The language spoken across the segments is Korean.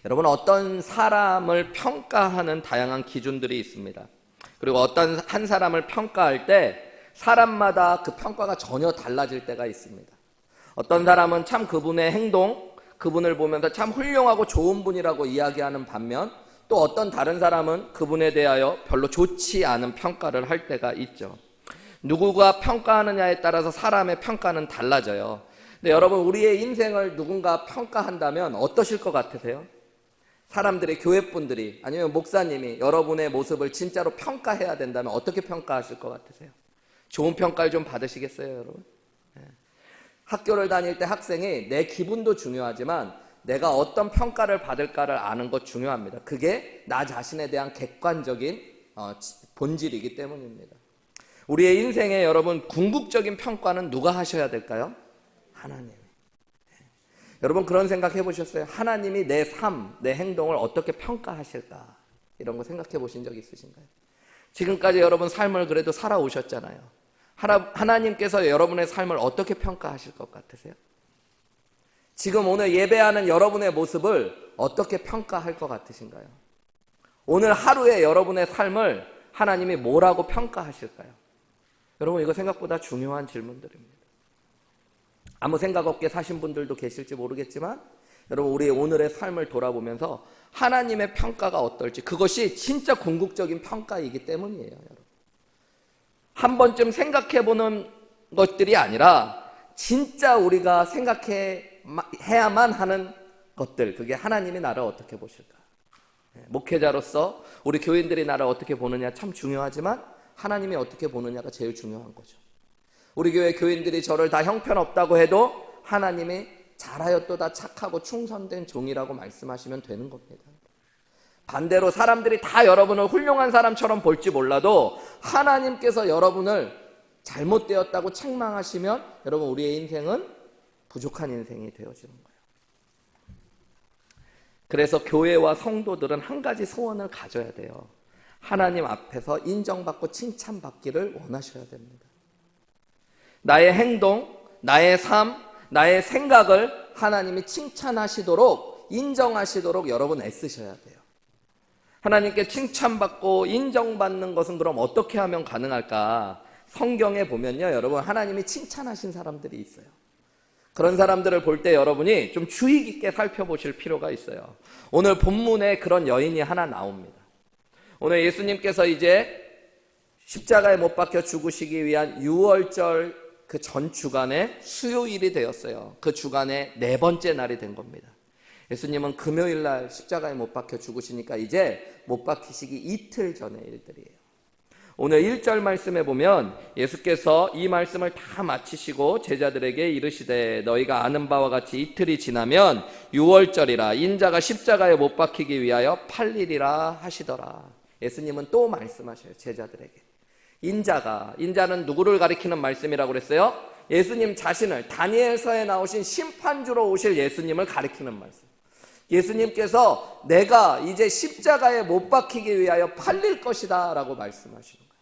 여러분, 어떤 사람을 평가하는 다양한 기준들이 있습니다. 그리고 어떤 한 사람을 평가할 때 사람마다 그 평가가 전혀 달라질 때가 있습니다. 어떤 사람은 참 그분의 행동, 그분을 보면서 참 훌륭하고 좋은 분이라고 이야기하는 반면, 또 어떤 다른 사람은 그분에 대하여 별로 좋지 않은 평가를 할 때가 있죠. 누구가 평가하느냐에 따라서 사람의 평가는 달라져요. 근데 여러분, 우리의 인생을 누군가 평가한다면 어떠실 것 같으세요? 사람들이, 교회분들이, 아니면 목사님이 여러분의 모습을 진짜로 평가해야 된다면 어떻게 평가하실 것 같으세요? 좋은 평가를 좀 받으시겠어요, 여러분? 학교를 다닐 때 학생이 내 기분도 중요하지만 내가 어떤 평가를 받을까를 아는 것 중요합니다. 그게 나 자신에 대한 객관적인 본질이기 때문입니다. 우리의 인생에 여러분, 궁극적인 평가는 누가 하셔야 될까요? 하나님. 여러분, 그런 생각 해보셨어요? 하나님이 내 삶, 내 행동을 어떻게 평가하실까? 이런 거 생각해 보신 적 있으신가요? 지금까지 여러분 삶을 그래도 살아오셨잖아요. 하나님께서 여러분의 삶을 어떻게 평가하실 것 같으세요? 지금 오늘 예배하는 여러분의 모습을 어떻게 평가할 것 같으신가요? 오늘 하루의 여러분의 삶을 하나님이 뭐라고 평가하실까요? 여러분, 이거 생각보다 중요한 질문들입니다. 아무 생각 없게 사신 분들도 계실지 모르겠지만 여러분, 우리 오늘의 삶을 돌아보면서 하나님의 평가가 어떨지, 그것이 진짜 궁극적인 평가이기 때문이에요. 여러분, 한 번쯤 생각해보는 것들이 아니라 진짜 우리가 생각해야만 하는 것들, 그게 하나님이 나를 어떻게 보실까? 목회자로서 우리 교인들이 나를 어떻게 보느냐 참 중요하지만 하나님이 어떻게 보느냐가 제일 중요한 거죠. 우리 교회 교인들이 저를 다 형편없다고 해도 하나님이 잘하였도다 착하고 충성된 종이라고 말씀하시면 되는 겁니다. 반대로 사람들이 다 여러분을 훌륭한 사람처럼 볼지 몰라도 하나님께서 여러분을 잘못되었다고 책망하시면 여러분, 우리의 인생은 부족한 인생이 되어지는 거예요. 그래서 교회와 성도들은 한 가지 소원을 가져야 돼요. 하나님 앞에서 인정받고 칭찬받기를 원하셔야 됩니다. 나의 행동, 나의 삶, 나의 생각을 하나님이 칭찬하시도록, 인정하시도록 여러분 애쓰셔야 돼요. 하나님께 칭찬받고 인정받는 것은 그럼 어떻게 하면 가능할까? 성경에 보면요, 여러분, 하나님이 칭찬하신 사람들이 있어요. 그런 사람들을 볼 때 여러분이 좀 주의 깊게 살펴보실 필요가 있어요. 오늘 본문에 그런 여인이 하나 나옵니다. 오늘 예수님께서 이제 십자가에 못 박혀 죽으시기 위한 6월절 그 전 주간에 수요일이 되었어요. 그 주간의 네 번째 날이 된 겁니다. 예수님은 금요일 날 십자가에 못 박혀 죽으시니까 이제 못 박히시기 이틀 전의 일들이에요. 오늘 1절 말씀에 보면 예수께서 이 말씀을 다 마치시고 제자들에게 이르시되 너희가 아는 바와 같이 이틀이 지나면 6월절이라 인자가 십자가에 못 박히기 위하여 팔리리라 하시더라. 예수님은 또 말씀하셔요, 제자들에게. 인자는 누구를 가리키는 말씀이라고 그랬어요? 예수님 자신을, 다니엘서에 나오신 심판주로 오실 예수님을 가리키는 말씀. 예수님께서 내가 이제 십자가에 못 박히기 위하여 팔릴 것이다 라고 말씀하시는 거예요.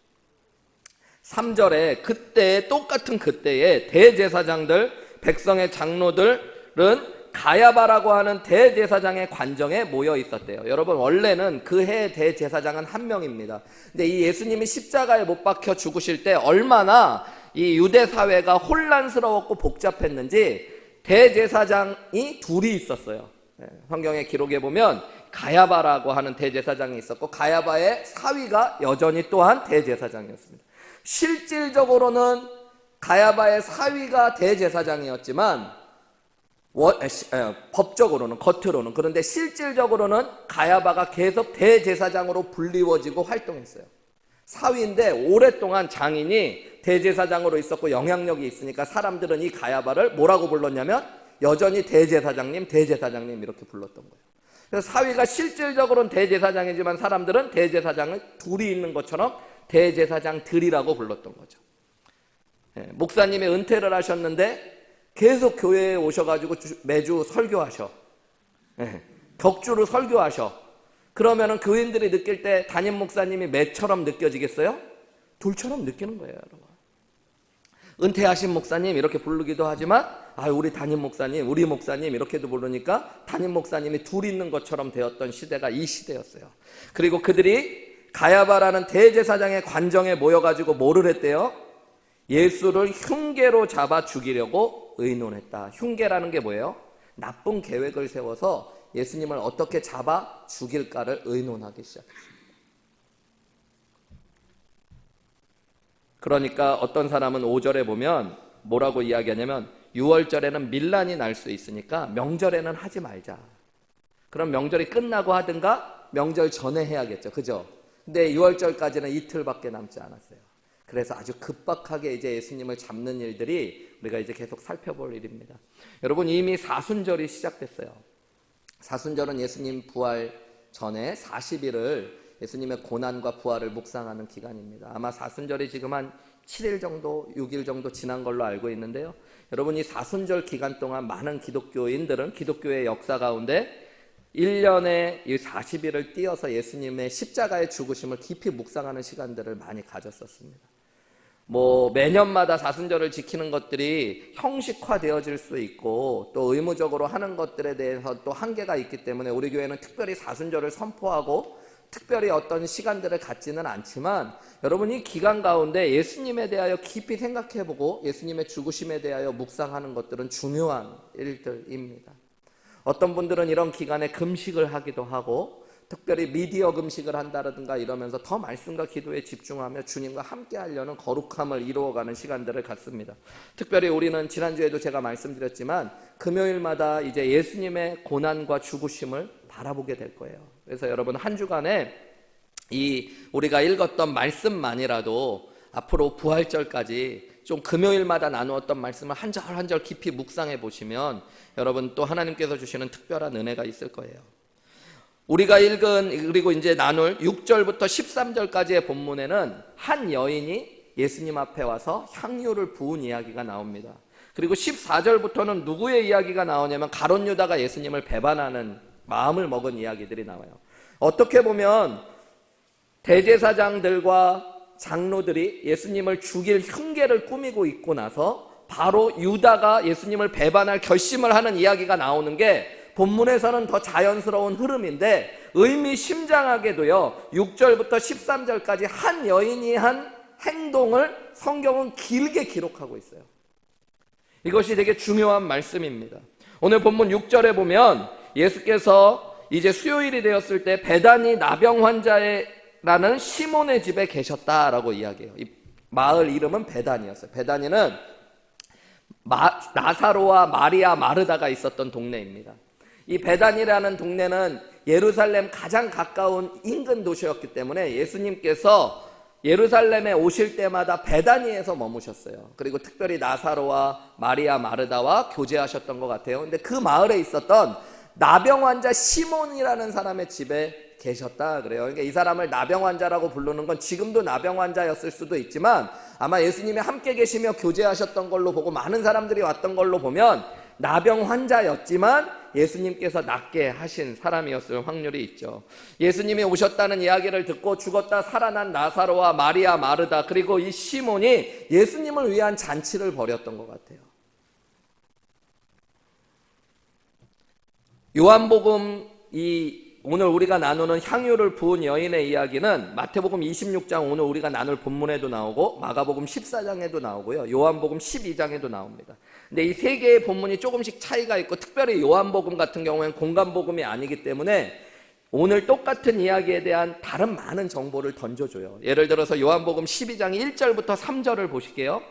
3절에 그때, 똑같은 그때에 대제사장들, 백성의 장로들은 가야바라고 하는 대제사장의 관정에 모여 있었대요. 여러분, 원래는 그 해 대제사장은 한 명입니다. 근데 이 예수님이 십자가에 못 박혀 죽으실 때 얼마나 이 유대 사회가 혼란스러웠고 복잡했는지 대제사장이 둘이 있었어요. 성경의 기록에 보면 가야바라고 하는 대제사장이 있었고 가야바의 사위가 여전히 또한 대제사장이었습니다. 실질적으로는 가야바의 사위가 대제사장이었지만 법적으로는, 겉으로는, 그런데 실질적으로는 가야바가 계속 대제사장으로 불리워지고 활동했어요. 사위인데 오랫동안 장인이 대제사장으로 있었고 영향력이 있으니까 사람들은 이 가야바를 뭐라고 불렀냐면 여전히 대제사장님 이렇게 불렀던 거예요. 그래서 사위가 실질적으로는 대제사장이지만 사람들은 대제사장을 둘이 있는 것처럼 대제사장들이라고 불렀던 거죠. 목사님이 은퇴를 하셨는데 계속 교회에 오셔가지고 매주 설교하셔. 격주로 설교하셔. 그러면은 교인들이 느낄 때 담임 목사님이 매처럼 느껴지겠어요? 돌처럼 느끼는 거예요, 여러분. 은퇴하신 목사님 이렇게 부르기도 하지만 우리 담임 목사님, 우리 목사님 이렇게도 부르니까 담임 목사님이 둘 있는 것처럼 되었던 시대가 이 시대였어요. 그리고 그들이 가야바라는 대제사장의 관정에 모여가지고 뭐를 했대요? 예수를 흉계로 잡아 죽이려고 의논했다. 흉계라는 게 뭐예요? 나쁜 계획을 세워서 예수님을 어떻게 잡아 죽일까를 의논하기 시작했어요. 그러니까 어떤 사람은 5절에 보면 뭐라고 이야기하냐면 6월절에는 밀란이 날 수 있으니까 명절에는 하지 말자. 그럼 명절이 끝나고 하든가 명절 전에 해야겠죠. 그죠? 근데 6월절까지는 이틀밖에 남지 않았어요. 그래서 아주 급박하게 이제 예수님을 잡는 일들이 우리가 이제 계속 살펴볼 일입니다. 여러분, 이미 사순절이 시작됐어요. 사순절은 예수님 부활 전에 40일을 예수님의 고난과 부활을 묵상하는 기간입니다. 아마 사순절이 지금 한 7일 정도, 6일 정도 지난 걸로 알고 있는데요. 여러분, 이 사순절 기간 동안 많은 기독교인들은 기독교의 역사 가운데 1년에 이 40일을 띄어서 예수님의 십자가의 죽으심을 깊이 묵상하는 시간들을 많이 가졌었습니다. 매년마다 사순절을 지키는 것들이 형식화되어질 수 있고 또 의무적으로 하는 것들에 대해서 또 한계가 있기 때문에 우리 교회는 특별히 사순절을 선포하고 특별히 어떤 시간들을 갖지는 않지만 여러분, 이 기간 가운데 예수님에 대하여 깊이 생각해보고 예수님의 죽으심에 대하여 묵상하는 것들은 중요한 일들입니다. 어떤 분들은 이런 기간에 금식을 하기도 하고 특별히 미디어 금식을 한다든가 이러면서 더 말씀과 기도에 집중하며 주님과 함께 하려는 거룩함을 이루어가는 시간들을 갖습니다. 특별히 우리는 지난주에도 제가 말씀드렸지만 금요일마다 이제 예수님의 고난과 죽으심을 바라보게 될 거예요. 그래서 여러분, 한 주간에 이 우리가 읽었던 말씀만이라도 앞으로 부활절까지 좀 금요일마다 나누었던 말씀을 한 절 한 절 깊이 묵상해 보시면 여러분 또 하나님께서 주시는 특별한 은혜가 있을 거예요. 우리가 읽은 그리고 이제 나눌 6절부터 13절까지의 본문에는 한 여인이 예수님 앞에 와서 향유를 부은 이야기가 나옵니다. 그리고 14절부터는 누구의 이야기가 나오냐면 가룟 유다가 예수님을 배반하는 마음을 먹은 이야기들이 나와요. 어떻게 보면 대제사장들과 장로들이 예수님을 죽일 흉계를 꾸미고 있고 나서 바로 유다가 예수님을 배반할 결심을 하는 이야기가 나오는 게 본문에서는 더 자연스러운 흐름인데 의미심장하게도요 6절부터 13절까지 한 여인이 한 행동을 성경은 길게 기록하고 있어요. 이것이 되게 중요한 말씀입니다. 오늘 본문 6절에 보면 예수께서 이제 수요일이 되었을 때 베다니 나병 환자라는 시몬의 집에 계셨다라고 이야기해요. 이 마을 이름은 베다니였어요. 베다니는 나사로와 마리아 마르다가 있었던 동네입니다. 이 베다니라는 동네는 예루살렘 가장 가까운 인근 도시였기 때문에 예수님께서 예루살렘에 오실 때마다 베다니에서 머무셨어요. 그리고 특별히 나사로와 마리아 마르다와 교제하셨던 것 같아요. 근데 그 마을에 있었던 나병 환자 시몬이라는 사람의 집에 계셨다 그래요. 그러니까 이 사람을 나병 환자라고 부르는 건 지금도 나병 환자였을 수도 있지만 아마 예수님이 함께 계시며 교제하셨던 걸로 보고 많은 사람들이 왔던 걸로 보면 나병 환자였지만 예수님께서 낫게 하신 사람이었을 확률이 있죠. 예수님이 오셨다는 이야기를 듣고 죽었다 살아난 나사로와 마리아 마르다 그리고 이 시몬이 예수님을 위한 잔치를 벌였던 것 같아요. 요한복음 오늘 우리가 나누는 향유를 부은 여인의 이야기는 마태복음 26장 오늘 우리가 나눌 본문에도 나오고 마가복음 14장에도 나오고요. 요한복음 12장에도 나옵니다. 근데 이 세 개의 본문이 조금씩 차이가 있고 특별히 요한복음 같은 경우에는 공간복음이 아니기 때문에 오늘 똑같은 이야기에 대한 다른 많은 정보를 던져줘요. 예를 들어서 요한복음 12장 1절부터 3절을 보실게요.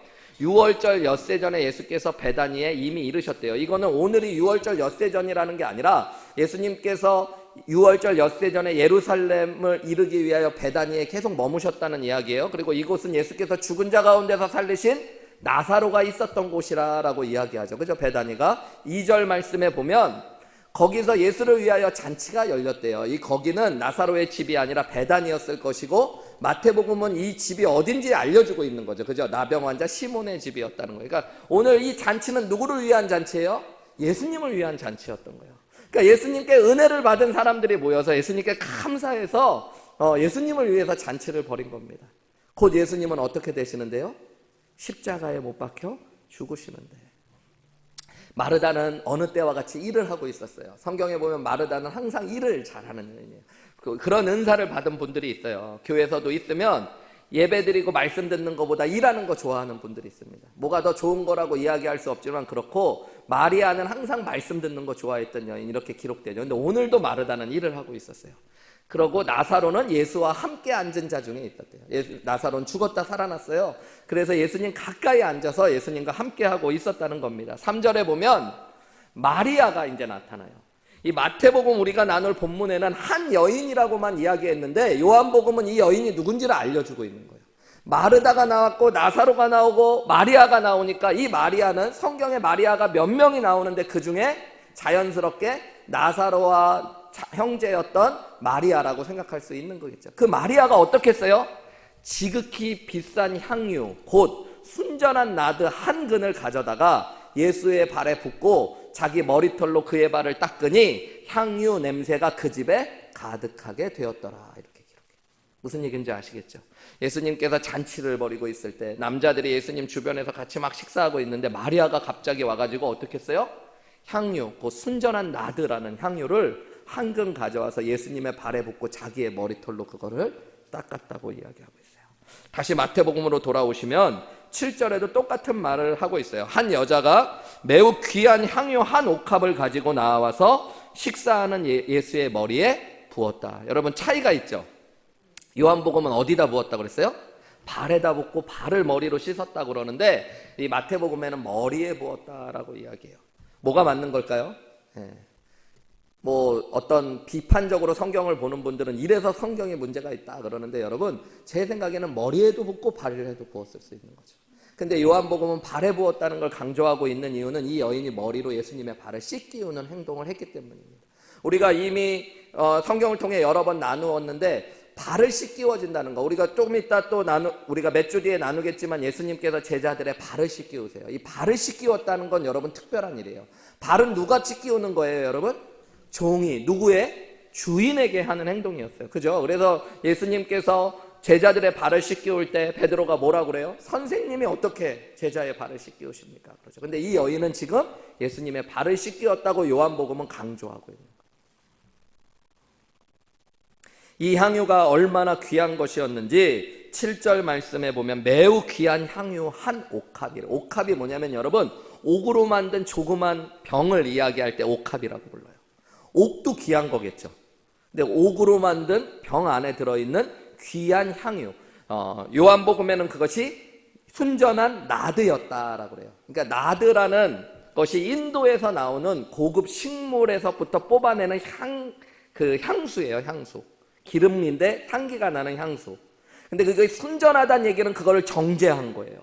6월절 엿새 전에 예수께서 베다니에 이미 이르셨대요. 이거는 오늘이 6월절 엿새 전이라는 게 아니라 예수님께서 6월절 엿새 전에 예루살렘을 이르기 위하여 베다니에 계속 머무셨다는 이야기예요. 그리고 이곳은 예수께서 죽은 자 가운데서 살리신 나사로가 있었던 곳이라고 이야기하죠. 그죠? 베다니가 2절 말씀에 보면 거기서 예수를 위하여 잔치가 열렸대요. 이 거기는 나사로의 집이 아니라 베다니였을 것이고 마태복음은 이 집이 어딘지 알려주고 있는 거죠. 그죠? 나병 환자 시몬의 집이었다는 거예요. 그러니까 오늘 이 잔치는 누구를 위한 잔치예요? 예수님을 위한 잔치였던 거예요. 그러니까 예수님께 은혜를 받은 사람들이 모여서 예수님께 감사해서 예수님을 위해서 잔치를 벌인 겁니다. 곧 예수님은 어떻게 되시는데요? 십자가에 못 박혀 죽으시는데. 마르다는 어느 때와 같이 일을 하고 있었어요. 성경에 보면 마르다는 항상 일을 잘하는 여인이에요. 그런 은사를 받은 분들이 있어요. 교회에서도 있으면 예배드리고 말씀 듣는 것보다 일하는 거 좋아하는 분들이 있습니다. 뭐가 더 좋은 거라고 이야기할 수 없지만 그렇고, 마리아는 항상 말씀 듣는 거 좋아했던 여인, 이렇게 기록되죠. 근데 오늘도 마르다는 일을 하고 있었어요. 그러고 나사로는 예수와 함께 앉은 자 중에 있었대요. 나사로는 죽었다 살아났어요. 그래서 예수님 가까이 앉아서 예수님과 함께 하고 있었다는 겁니다. 3절에 보면 마리아가 이제 나타나요. 이 마태복음 우리가 나눌 본문에는 한 여인이라고만 이야기했는데, 요한복음은 이 여인이 누군지를 알려주고 있는 거예요. 마르다가 나왔고 나사로가 나오고 마리아가 나오니까, 이 마리아는, 성경에 마리아가 몇 명이 나오는데 그 중에 자연스럽게 나사로와 형제였던 마리아라고 생각할 수 있는 거겠죠. 그 마리아가 어떻게 했어요? 지극히 비싼 향유, 곧 순전한 나드 한 근을 가져다가 예수의 발에 붓고 자기 머리털로 그의 발을 닦으니 향유 냄새가 그 집에 가득하게 되었더라. 이렇게 기록해요. 무슨 얘기인지 아시겠죠? 예수님께서 잔치를 벌이고 있을 때 남자들이 예수님 주변에서 같이 막 식사하고 있는데, 마리아가 갑자기 와가지고 어떻게 했어요? 향유, 그 순전한 나드라는 향유를 한 근 가져와서 예수님의 발에 붓고 자기의 머리털로 그거를 닦았다고 이야기하고 있어요. 다시 마태복음으로 돌아오시면 7절에도 똑같은 말을 하고 있어요. 한 여자가 매우 귀한 향유 한 옥합을 가지고 나와서 식사하는 예수의 머리에 부었다. 여러분, 차이가 있죠? 요한복음은 어디다 부었다고 그랬어요? 발에다 붓고 발을 머리로 씻었다고 그러는데, 이 마태복음에는 머리에 부었다라고 이야기해요. 뭐가 맞는 걸까요? 뭐 어떤 비판적으로 성경을 보는 분들은 이래서 성경에 문제가 있다 그러는데, 여러분, 제 생각에는 머리에도 붓고 발에도 부었을 수 있는 거죠. 근데 요한복음은 발에 부었다는 걸 강조하고 있는 이유는 이 여인이 머리로 예수님의 발을 씻기우는 행동을 했기 때문입니다. 우리가 이미 성경을 통해 여러 번 나누었는데, 발을 씻기워진다는 거, 우리가 조금 이따 또 우리가 몇 주 뒤에 나누겠지만, 예수님께서 제자들의 발을 씻기우세요. 이 발을 씻기웠다는 건 여러분 특별한 일이에요. 발은 누가 씻기우는 거예요, 여러분? 종이, 누구의? 주인에게 하는 행동이었어요. 그죠? 그래서 예수님께서 제자들의 발을 씻기울 때 베드로가 뭐라고 그래요? 선생님이 어떻게 제자의 발을 씻기우십니까? 그렇죠. 근데 이 여인은 지금 예수님의 발을 씻기웠다고 요한복음은 강조하고 있는 거예요. 이 향유가 얼마나 귀한 것이었는지 7절 말씀에 보면 매우 귀한 향유 한 옥합이래요. 옥합이 뭐냐면, 여러분, 옥으로 만든 조그만 병을 이야기할 때 옥합이라고 불러요. 옥도 귀한 거겠죠. 근데 옥으로 만든 병 안에 들어있는 귀한 향유, 요한복음에는 그것이 순전한 나드였다라고 그래요. 그러니까 나드라는 것이 인도에서 나오는 고급 식물에서부터 뽑아내는 향수예요. 향수, 기름인데 향기가 나는 향수. 근데 그게 순전하다는 얘기는 그거를 정제한 거예요.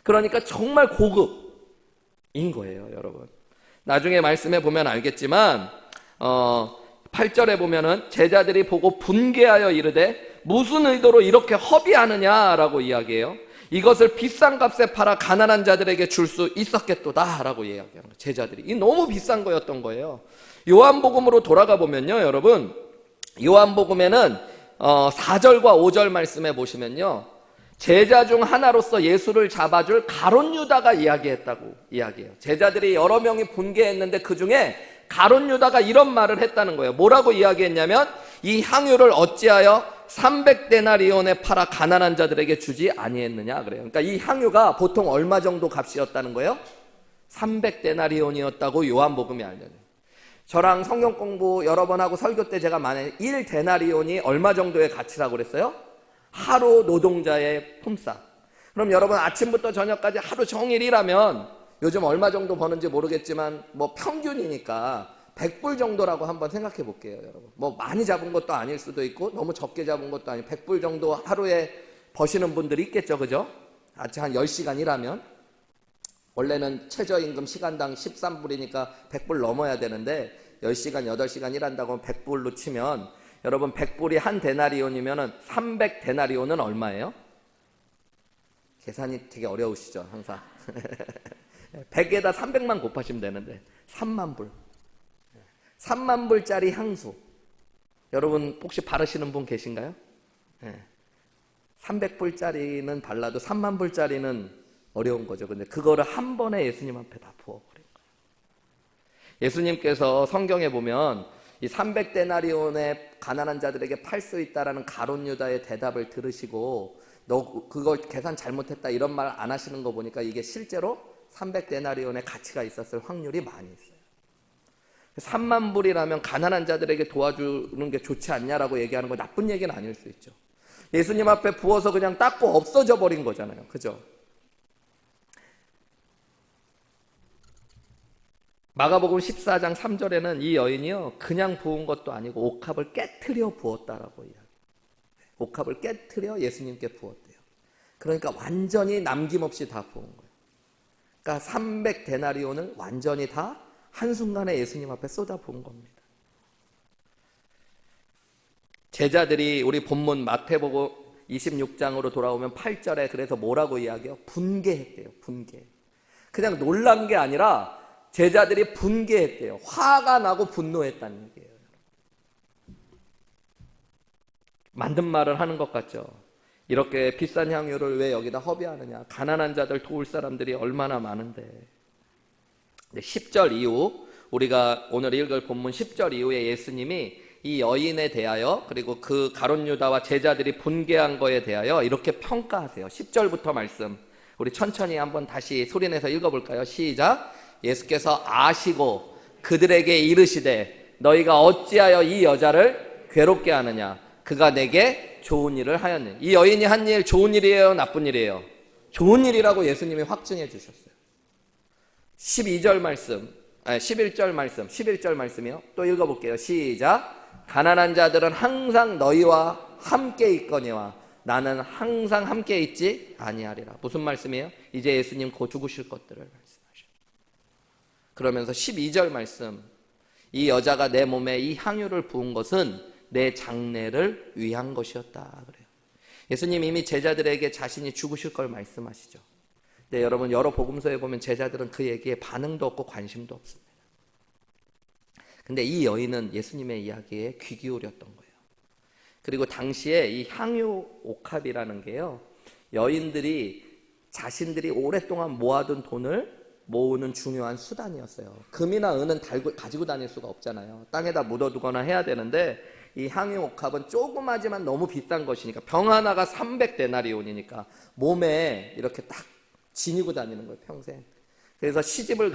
그러니까 정말 고급인 거예요, 여러분. 나중에 말씀해 보면 알겠지만 8절에 보면은 제자들이 보고 분개하여 이르되 무슨 의도로 이렇게 허비하느냐라고 이야기해요. 이것을 비싼 값에 팔아 가난한 자들에게 줄 수 있었겠도다 라고 이야기하는 거예요. 제자들이. 이 너무 비싼 거였던 거예요. 요한복음으로 돌아가 보면요, 여러분, 요한복음에는 4절과 5절 말씀에 보시면요, 제자 중 하나로서 예수를 잡아줄 가룟 유다가 이야기했다고 이야기해요. 제자들이 여러 명이 분개했는데 그 중에 가룟 유다가 이런 말을 했다는 거예요. 뭐라고 이야기했냐면, 이 향유를 어찌하여 300데나리온에 팔아 가난한 자들에게 주지 아니했느냐 그래요. 그러니까 이 향유가 보통 얼마 정도 값이었다는 거예요? 300데나리온이었다고 요한복음이 알려줘요. 저랑 성경 공부 여러 번 하고 설교 때 제가 만약에 1데나리온이 얼마 정도의 가치라고 그랬어요? 하루 노동자의 품삯. 그럼 여러분, 아침부터 저녁까지 하루 종일 일하면 요즘 얼마 정도 버는지 모르겠지만 뭐 평균이니까 100불 정도라고 한번 생각해 볼게요, 여러분. 뭐 많이 잡은 것도 아닐 수도 있고 너무 적게 잡은 것도 아니고 100불 정도 하루에 버시는 분들이 있겠죠, 그죠? 아침 한 10시간 일하면 원래는 최저임금 시간당 13불이니까 100불 넘어야 되는데 10시간, 8시간 일한다고 하면 100불로 치면, 여러분, 100불이 한 데나리온이면 300데나리온은 얼마예요? 계산이 되게 어려우시죠, 항상. 100에다 300만 곱하시면 되는데 3만 불. 3만 불짜리 향수. 여러분, 혹시 바르시는 분 계신가요? 300불짜리는 발라도 3만 불짜리는 어려운 거죠. 근데 그거를 한 번에 예수님 앞에 다 부어버린 거예요. 예수님께서 성경에 보면 이 300데나리온의 가난한 자들에게 팔 수 있다라는 가룟 유다의 대답을 들으시고 너 그걸 계산 잘못했다 이런 말 안 하시는 거 보니까 이게 실제로 300데나리온의 가치가 있었을 확률이 많이 있어요. 3만 불이라면 가난한 자들에게 도와주는 게 좋지 않냐라고 얘기하는 건 나쁜 얘기는 아닐 수 있죠. 예수님 앞에 부어서 그냥 닦고 없어져 버린 거잖아요. 그죠? 마가복음 14장 3절에는 이 여인이요 그냥 부은 것도 아니고 옥합을 깨트려 부었다라고 이야기해요. 옥합을 깨트려 예수님께 부었대요. 그러니까 완전히 남김없이 다 부은 거예요. 그러니까 300데나리온을 완전히 다 한순간에 예수님 앞에 쏟아 부은 겁니다. 제자들이 우리 본문 마태복음 26장으로 돌아오면 8절에 그래서 뭐라고 이야기해요? 분개했대요. 분개. 그냥 놀란 게 아니라 제자들이 분개했대요. 화가 나고 분노했다는 얘기예요. 만든 말을 하는 것 같죠. 이렇게 비싼 향유를 왜 여기다 허비하느냐. 가난한 자들 도울 사람들이 얼마나 많은데. 10절 이후 우리가 오늘 읽을 본문 10절 이후에 예수님이 이 여인에 대하여 그리고 그 가룟 유다와 제자들이 분개한 거에 대하여 이렇게 평가하세요. 10절부터 말씀 우리 천천히 한번 다시 소리내서 읽어볼까요? 시작. 예수께서 아시고 그들에게 이르시되 너희가 어찌하여 이 여자를 괴롭게 하느냐. 그가 내게 좋은 일을 하였느냐. 이 여인이 한 일 좋은 일이에요? 나쁜 일이에요? 좋은 일이라고 예수님이 확증해 주셨어요. 12절 말씀, 11절 말씀, 11절 말씀이요. 또 읽어볼게요. 시작. 가난한 자들은 항상 너희와 함께 있거니와 나는 항상 함께 있지 아니하리라. 무슨 말씀이에요? 이제 예수님 곧 죽으실 것들을 말씀하셔요. 그러면서 12절 말씀, 이 여자가 내 몸에 이 향유를 부은 것은 내 장례를 위한 것이었다 그래요. 예수님 이미 제자들에게 자신이 죽으실 걸 말씀하시죠. 근데 여러분 여러 복음서에 보면 제자들은 그 얘기에 반응도 없고 관심도 없습니다. 근데 이 여인은 예수님의 이야기에 귀 기울였던 거예요. 그리고 당시에 이 향유 옥합이라는 게요, 여인들이 자신들이 오랫동안 모아둔 돈을 모으는 중요한 수단이었어요. 금이나 은은 가지고 다닐 수가 없잖아요. 땅에다 묻어두거나 해야 되는데 이 향유 옥합은 조그마지만 너무 비싼 것이니까 병 하나가 300데나리온이니까 몸에 이렇게 딱 지니고 다니는 거예요, 평생. 그래서 시집을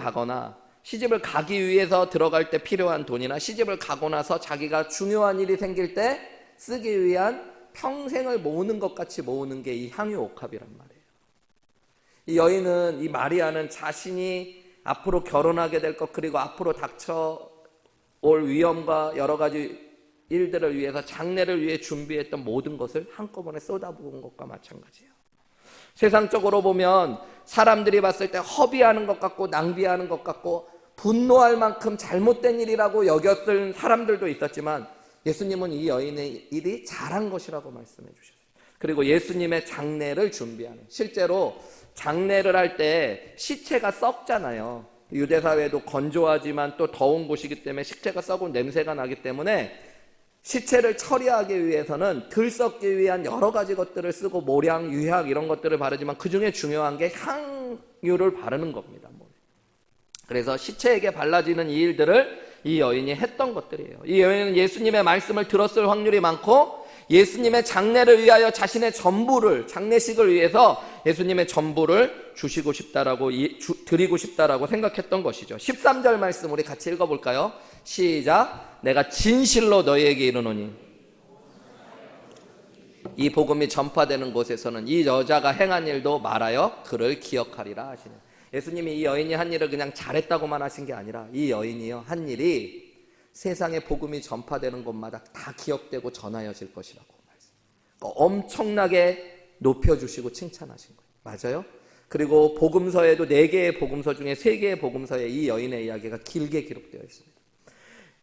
가기 위해서 들어갈 때 필요한 돈이나 시집을 가고 나서 자기가 중요한 일이 생길 때 쓰기 위한 평생을 모으는 것 같이 모으는 게 이 향유 옥합이란 말이에요. 이 여인은, 이 마리아는 자신이 앞으로 결혼하게 될 것 그리고 앞으로 닥쳐올 위험과 여러 가지 일들을 위해서 장례를 위해 준비했던 모든 것을 한꺼번에 쏟아부은 것과 마찬가지예요. 세상적으로 보면 사람들이 봤을 때 허비하는 것 같고 낭비하는 것 같고 분노할 만큼 잘못된 일이라고 여겼을 사람들도 있었지만 예수님은 이 여인의 일이 잘한 것이라고 말씀해 주셨어요. 그리고 예수님의 장례를 준비하는, 실제로 장례를 할 때 시체가 썩잖아요. 유대사회도 건조하지만 또 더운 곳이기 때문에 시체가 썩은 냄새가 나기 때문에 시체를 처리하기 위해서는 덜 썩기 위한 여러 가지 것들을 쓰고 모량, 유약 이런 것들을 바르지만 그 중에 중요한 게 향유를 바르는 겁니다. 그래서 시체에게 발라지는 이 일들을 이 여인이 했던 것들이에요. 이 여인은 예수님의 말씀을 들었을 확률이 많고 예수님의 장례를 위하여 자신의 전부를, 장례식을 위해서 예수님의 전부를 주시고 싶다라고, 드리고 싶다라고 생각했던 것이죠. 13절 말씀 우리 같이 읽어볼까요? 시작. 내가 진실로 너희에게 이르노니 이 복음이 전파되는 곳에서는 이 여자가 행한 일도 말하여 그를 기억하리라 하시네. 예수님이 이 여인이 한 일을 그냥 잘했다고만 하신 게 아니라 이 여인이요 한 일이 세상에 복음이 전파되는 곳마다 다 기억되고 전하여질 것이라고 말씀. 엄청나게 높여주시고 칭찬하신 거예요. 맞아요? 그리고 복음서에도 4개의 복음서 중에 3개의 복음서에 이 여인의 이야기가 길게 기록되어 있습니다.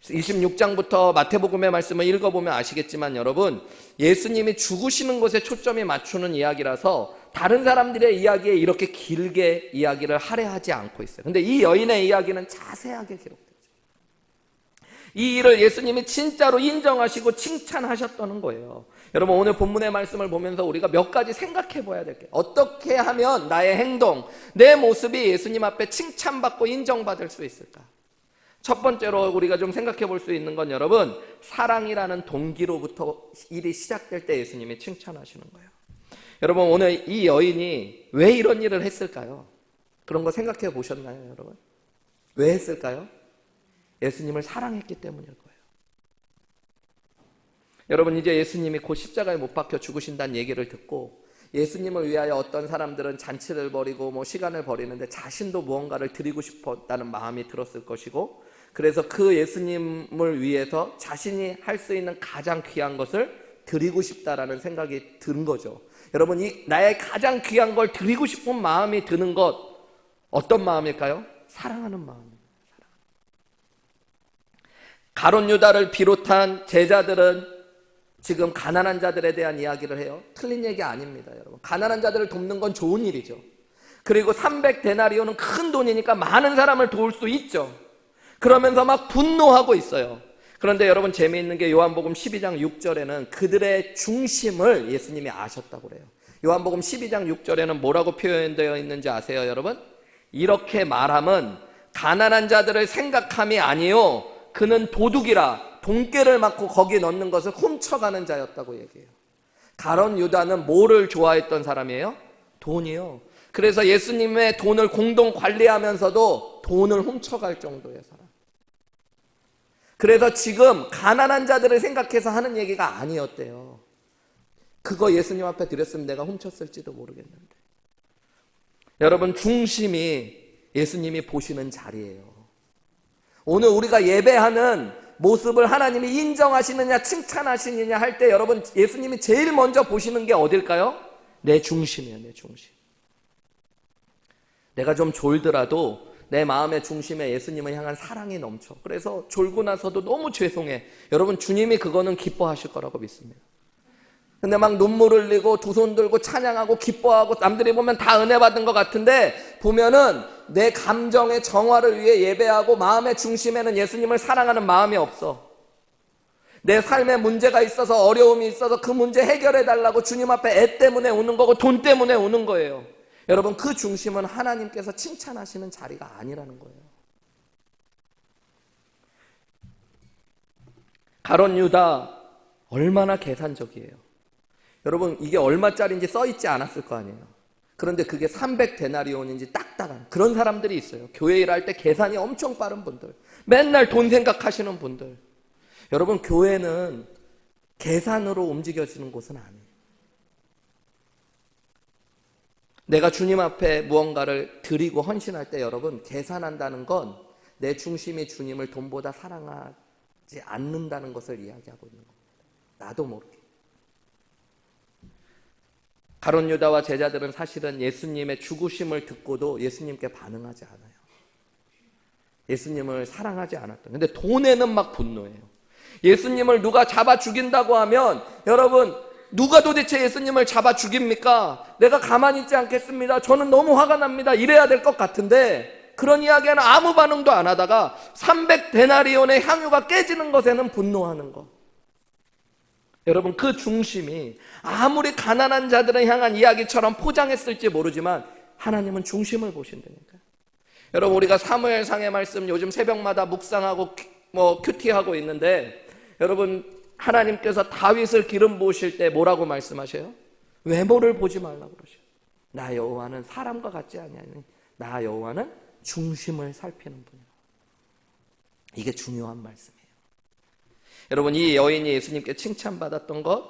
26장부터 마태복음의 말씀을 읽어보면 아시겠지만 여러분, 예수님이 죽으시는 것에 초점이 맞추는 이야기라서 다른 사람들의 이야기에 이렇게 길게 이야기를 할애하지 않고 있어요. 근데 이 여인의 이야기는 자세하게 기록되죠. 이 일을 예수님이 진짜로 인정하시고 칭찬하셨다는 거예요. 여러분, 오늘 본문의 말씀을 보면서 우리가 몇 가지 생각해 봐야 될 게, 어떻게 하면 나의 행동, 내 모습이 예수님 앞에 칭찬받고 인정받을 수 있을까? 첫 번째로 우리가 좀 생각해 볼 수 있는 건 여러분, 사랑이라는 동기로부터 일이 시작될 때 예수님이 칭찬하시는 거예요. 여러분, 오늘 이 여인이 왜 이런 일을 했을까요? 그런 거 생각해 보셨나요, 여러분? 왜 했을까요? 예수님을 사랑했기 때문일 거예요. 여러분, 이제 예수님이 곧 십자가에 못 박혀 죽으신다는 얘기를 듣고 예수님을 위하여 어떤 사람들은 잔치를 벌이고 시간을 버리는데 자신도 무언가를 드리고 싶었다는 마음이 들었을 것이고, 그래서 그 예수님을 위해서 자신이 할 수 있는 가장 귀한 것을 드리고 싶다라는 생각이 든 거죠. 여러분, 이 나의 가장 귀한 걸 드리고 싶은 마음이 드는 것, 어떤 마음일까요? 사랑하는 마음입니다. 가룟 유다를 비롯한 제자들은 지금 가난한 자들에 대한 이야기를 해요. 틀린 얘기 아닙니다, 여러분. 가난한 자들을 돕는 건 좋은 일이죠. 그리고 300데나리온은 큰 돈이니까 많은 사람을 도울 수 있죠. 그러면서 막 분노하고 있어요. 그런데 여러분, 재미있는 게 요한복음 12장 6절에는 그들의 중심을 예수님이 아셨다고 그래요. 요한복음 12장 6절에는 뭐라고 표현되어 있는지 아세요, 여러분? 이렇게 말함은 가난한 자들을 생각함이 아니요 그는 도둑이라 돈깨를 맞고 거기 넣는 것을 훔쳐가는 자였다고 얘기해요. 가룟 유다는 뭐를 좋아했던 사람이에요? 돈이요. 그래서 예수님의 돈을 공동 관리하면서도 돈을 훔쳐갈 정도의 사람. 그래서 지금 가난한 자들을 생각해서 하는 얘기가 아니었대요. 그거 예수님 앞에 드렸으면 내가 훔쳤을지도 모르겠는데. 여러분, 중심이 예수님이 보시는 자리예요. 오늘 우리가 예배하는 모습을 하나님이 인정하시느냐 칭찬하시느냐 할 때 여러분, 예수님이 제일 먼저 보시는 게 어딜까요? 내 중심이에요. 내 중심. 내가 좀 졸더라도 내 마음의 중심에 예수님을 향한 사랑이 넘쳐. 그래서 졸고 나서도 너무 죄송해. 여러분, 주님이 그거는 기뻐하실 거라고 믿습니다. 근데 막 눈물 흘리고 두 손 들고 찬양하고 기뻐하고 남들이 보면 다 은혜 받은 것 같은데, 보면은 내 감정의 정화를 위해 예배하고 마음의 중심에는 예수님을 사랑하는 마음이 없어. 내 삶에 문제가 있어서 어려움이 있어서 그 문제 해결해 달라고 주님 앞에 애 때문에 우는 거고 돈 때문에 우는 거예요. 여러분, 그 중심은 하나님께서 칭찬하시는 자리가 아니라는 거예요. 가룟 유다 얼마나 계산적이에요. 여러분, 이게 얼마짜리인지 써있지 않았을 거 아니에요. 그런데 그게 300데나리온인지 딱딱한 그런 사람들이 있어요. 교회 일할 때 계산이 엄청 빠른 분들, 맨날 돈 생각하시는 분들. 여러분, 교회는 계산으로 움직여지는 곳은 아니에요. 내가 주님 앞에 무언가를 드리고 헌신할 때 여러분, 계산한다는 건 내 중심이 주님을 돈보다 사랑하지 않는다는 것을 이야기하고 있는 겁니다. 나도 모르게. 가룟 유다와 제자들은 사실은 예수님의 죽으심을 듣고도 예수님께 반응하지 않아요. 예수님을 사랑하지 않았던. 근데 돈에는 막 분노해요. 예수님을 누가 잡아 죽인다고 하면 여러분, 누가 도대체 예수님을 잡아 죽입니까? 내가 가만히 있지 않겠습니다. 저는 너무 화가 납니다. 이래야 될 것 같은데 그런 이야기는 아무 반응도 안 하다가 300데나리온의 향유가 깨지는 것에는 분노하는 것. 여러분, 그 중심이 아무리 가난한 자들을 향한 이야기처럼 포장했을지 모르지만 하나님은 중심을 보신다니까요. 여러분, 우리가 사무엘상의 말씀 요즘 새벽마다 묵상하고 큐티하고 있는데, 여러분, 하나님께서 다윗을 기름 부으실 때 뭐라고 말씀하셔요? 외모를 보지 말라고 그러셔요. 나 여호와는 사람과 같지 아니하니 나 여호와는 중심을 살피는 분이라. 이게 중요한 말씀이에요. 여러분, 이 여인이 예수님께 칭찬받았던 것,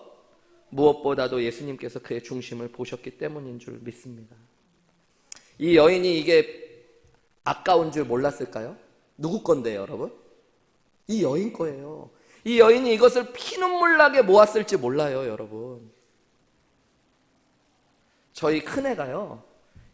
무엇보다도 예수님께서 그의 중심을 보셨기 때문인 줄 믿습니다. 이 여인이 이게 아까운 줄 몰랐을까요? 누구 건데요, 여러분? 이 여인 거예요. 이 여인이 이것을 피눈물 나게 모았을지 몰라요, 여러분. 저희 큰애가요,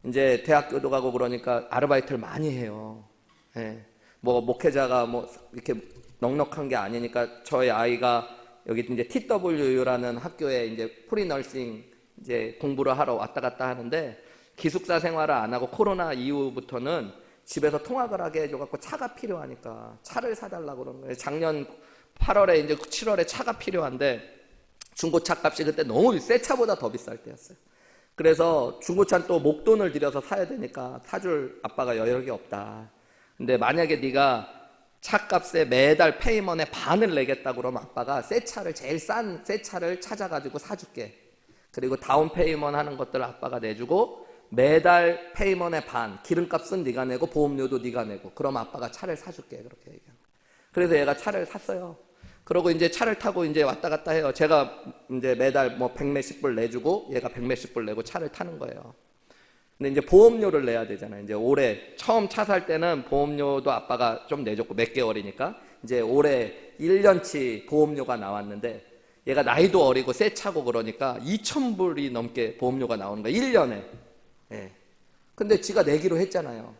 이제 대학교도 가고 그러니까 아르바이트를 많이 해요. 예. 목회자가 이렇게 넉넉한 게 아니니까 저희 아이가 여기 이제 TWU라는 학교에 이제 프리너싱 이제 공부를 하러 왔다 갔다 하는데, 기숙사 생활을 안 하고 코로나 이후부터는 집에서 통학을 하게 해줘갖고 차가 필요하니까 차를 사달라고 그러는 거예요. 작년 8월에 이제 7월에 차가 필요한데 중고차 값이 그때 너무 새 차보다 더 비쌀 때였어요. 그래서 중고차는 또 목돈을 들여서 사야 되니까 사줄 아빠가 여력이 없다. 근데 만약에 네가 차값에 매달 페이먼의 반을 내겠다고 그러면 아빠가 새 차를, 제일 싼 새 차를 찾아가지고 사줄게. 그리고 다운 페이먼 하는 것들 아빠가 내주고 매달 페이먼의 반, 기름값은 네가 내고 보험료도 네가 내고, 그럼 아빠가 차를 사줄게. 그렇게 얘기해요. 그래서 얘가 차를 샀어요. 그러고 이제 차를 타고 이제 왔다 갔다 해요. 제가 이제 매달 뭐 100몇십 불 내주고 얘가 100몇십 불 내고 차를 타는 거예요. 근데 이제 보험료를 내야 되잖아요. 이제 올해 처음 차 살 때는 보험료도 아빠가 좀 내줬고 몇 개월이니까 이제 올해 1년치 보험료가 나왔는데, 얘가 나이도 어리고 새 차고 그러니까 2,000불이 넘게 보험료가 나오는 거예요. 1년에. 예. 근데 지가 내기로 했잖아요.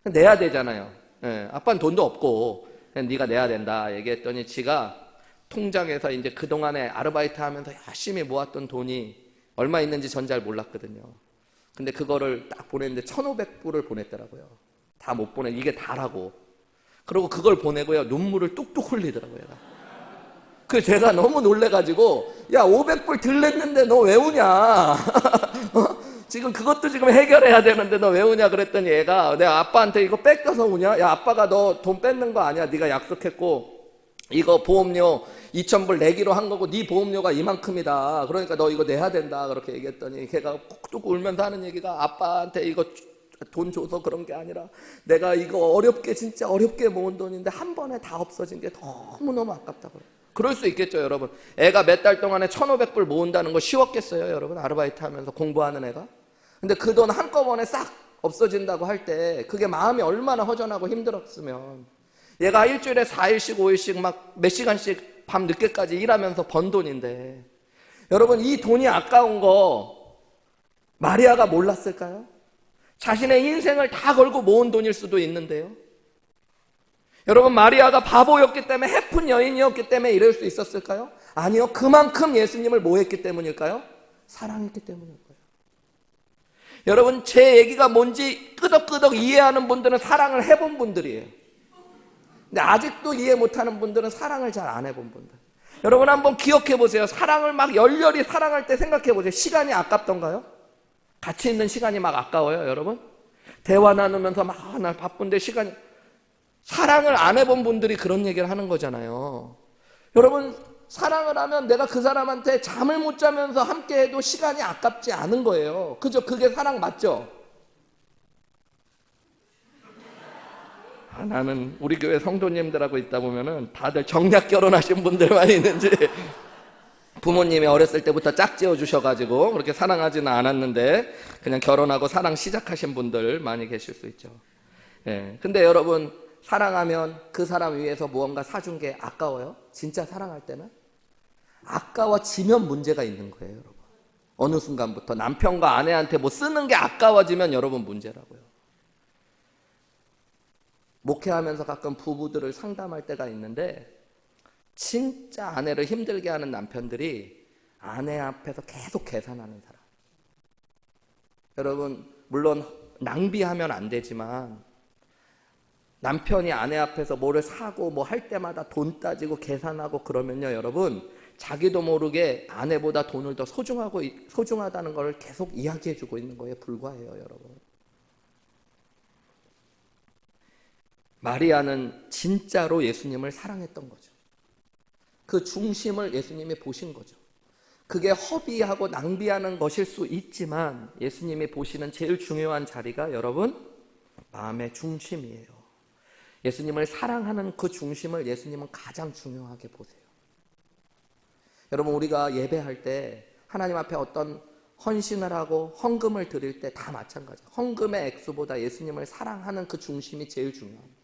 내야 되잖아요. 예. 아빠는 돈도 없고 그냥 네가 내야 된다 얘기했더니 지가 통장에서 이제 그동안에 아르바이트 하면서 열심히 모았던 돈이 얼마 있는지 전 잘 몰랐거든요. 근데 그거를 딱 보냈는데 1,500불을 보냈더라고요. 다 못 보내. 이게 다라고. 그리고 그걸 보내고요. 눈물을 뚝뚝 흘리더라고요. 그래서 제가 너무 놀래가지고, 야, 500불 덜 냈는데 너 왜 우냐? 지금 그것도 지금 해결해야 되는데 너 왜 우냐? 그랬더니 얘가 내가 아빠한테 이거 뺏겨서 우냐? 야, 아빠가 너 돈 뺏는 거 아니야. 네가 약속했고 이거 보험료 2,000불 내기로 한 거고 네 보험료가 이만큼이다. 그러니까 너 이거 내야 된다. 그렇게 얘기했더니 걔가 뚝뚝 울면서 하는 얘기가, 아빠한테 이거 돈 줘서 그런 게 아니라 내가 이거 어렵게, 진짜 어렵게 모은 돈인데 한 번에 다 없어진 게 너무너무 아깝다고. 그럴 수 있겠죠, 여러분. 애가 몇 달 동안에 1,500불 모은다는 거 쉬웠겠어요, 여러분? 아르바이트 하면서 공부하는 애가. 근데 그 돈 한꺼번에 싹 없어진다고 할 때 그게 마음이 얼마나 허전하고 힘들었으면. 얘가 일주일에 4일씩 5일씩 막 몇 시간씩 밤 늦게까지 일하면서 번 돈인데, 여러분, 이 돈이 아까운 거 마리아가 몰랐을까요? 자신의 인생을 다 걸고 모은 돈일 수도 있는데요. 여러분, 마리아가 바보였기 때문에, 해픈 여인이었기 때문에 이럴 수 있었을까요? 아니요. 그만큼 예수님을 뭐 했기 때문일까요? 사랑했기 때문일 거예요. 여러분, 제 얘기가 뭔지 끄덕끄덕 이해하는 분들은 사랑을 해본 분들이에요. 근데 아직도 이해 못하는 분들은 사랑을 잘 안 해본 분들. 여러분, 한번 기억해 보세요. 사랑을 막 열렬히 사랑할 때 생각해 보세요. 시간이 아깝던가요? 같이 있는 시간이 막 아까워요, 여러분? 대화 나누면서 막 나 바쁜데 시간이. 사랑을 안 해본 분들이 그런 얘기를 하는 거잖아요. 여러분, 사랑을 하면 내가 그 사람한테 잠을 못 자면서 함께 해도 시간이 아깝지 않은 거예요. 그죠? 그게 사랑 맞죠? 나는 우리 교회 성도님들하고 있다 보면은 다들 정략 결혼하신 분들만 있는지, 부모님이 어렸을 때부터 짝지어 주셔가지고 그렇게 사랑하지는 않았는데 그냥 결혼하고 사랑 시작하신 분들 많이 계실 수 있죠. 예. 근데 여러분, 사랑하면 그 사람 위해서 무언가 사준 게 아까워요? 진짜 사랑할 때는? 아까워지면 문제가 있는 거예요, 여러분. 어느 순간부터 남편과 아내한테 뭐 쓰는 게 아까워지면 여러분 문제라고요. 목회하면서 가끔 부부들을 상담할 때가 있는데, 진짜 아내를 힘들게 하는 남편들이 아내 앞에서 계속 계산하는 사람. 여러분, 물론 낭비하면 안 되지만 남편이 아내 앞에서 뭐를 사고 뭐 할 때마다 돈 따지고 계산하고 그러면요, 여러분, 자기도 모르게 아내보다 돈을 더 소중하다는 걸 계속 이야기해주고 있는 거에 불과해요, 여러분. 마리아는 진짜로 예수님을 사랑했던 거죠. 그 중심을 예수님이 보신 거죠. 그게 허비하고 낭비하는 것일 수 있지만 예수님이 보시는 제일 중요한 자리가 여러분, 마음의 중심이에요. 예수님을 사랑하는 그 중심을 예수님은 가장 중요하게 보세요. 여러분, 우리가 예배할 때 하나님 앞에 어떤 헌신을 하고 헌금을 드릴 때 다 마찬가지예요. 헌금의 액수보다 예수님을 사랑하는 그 중심이 제일 중요합니다.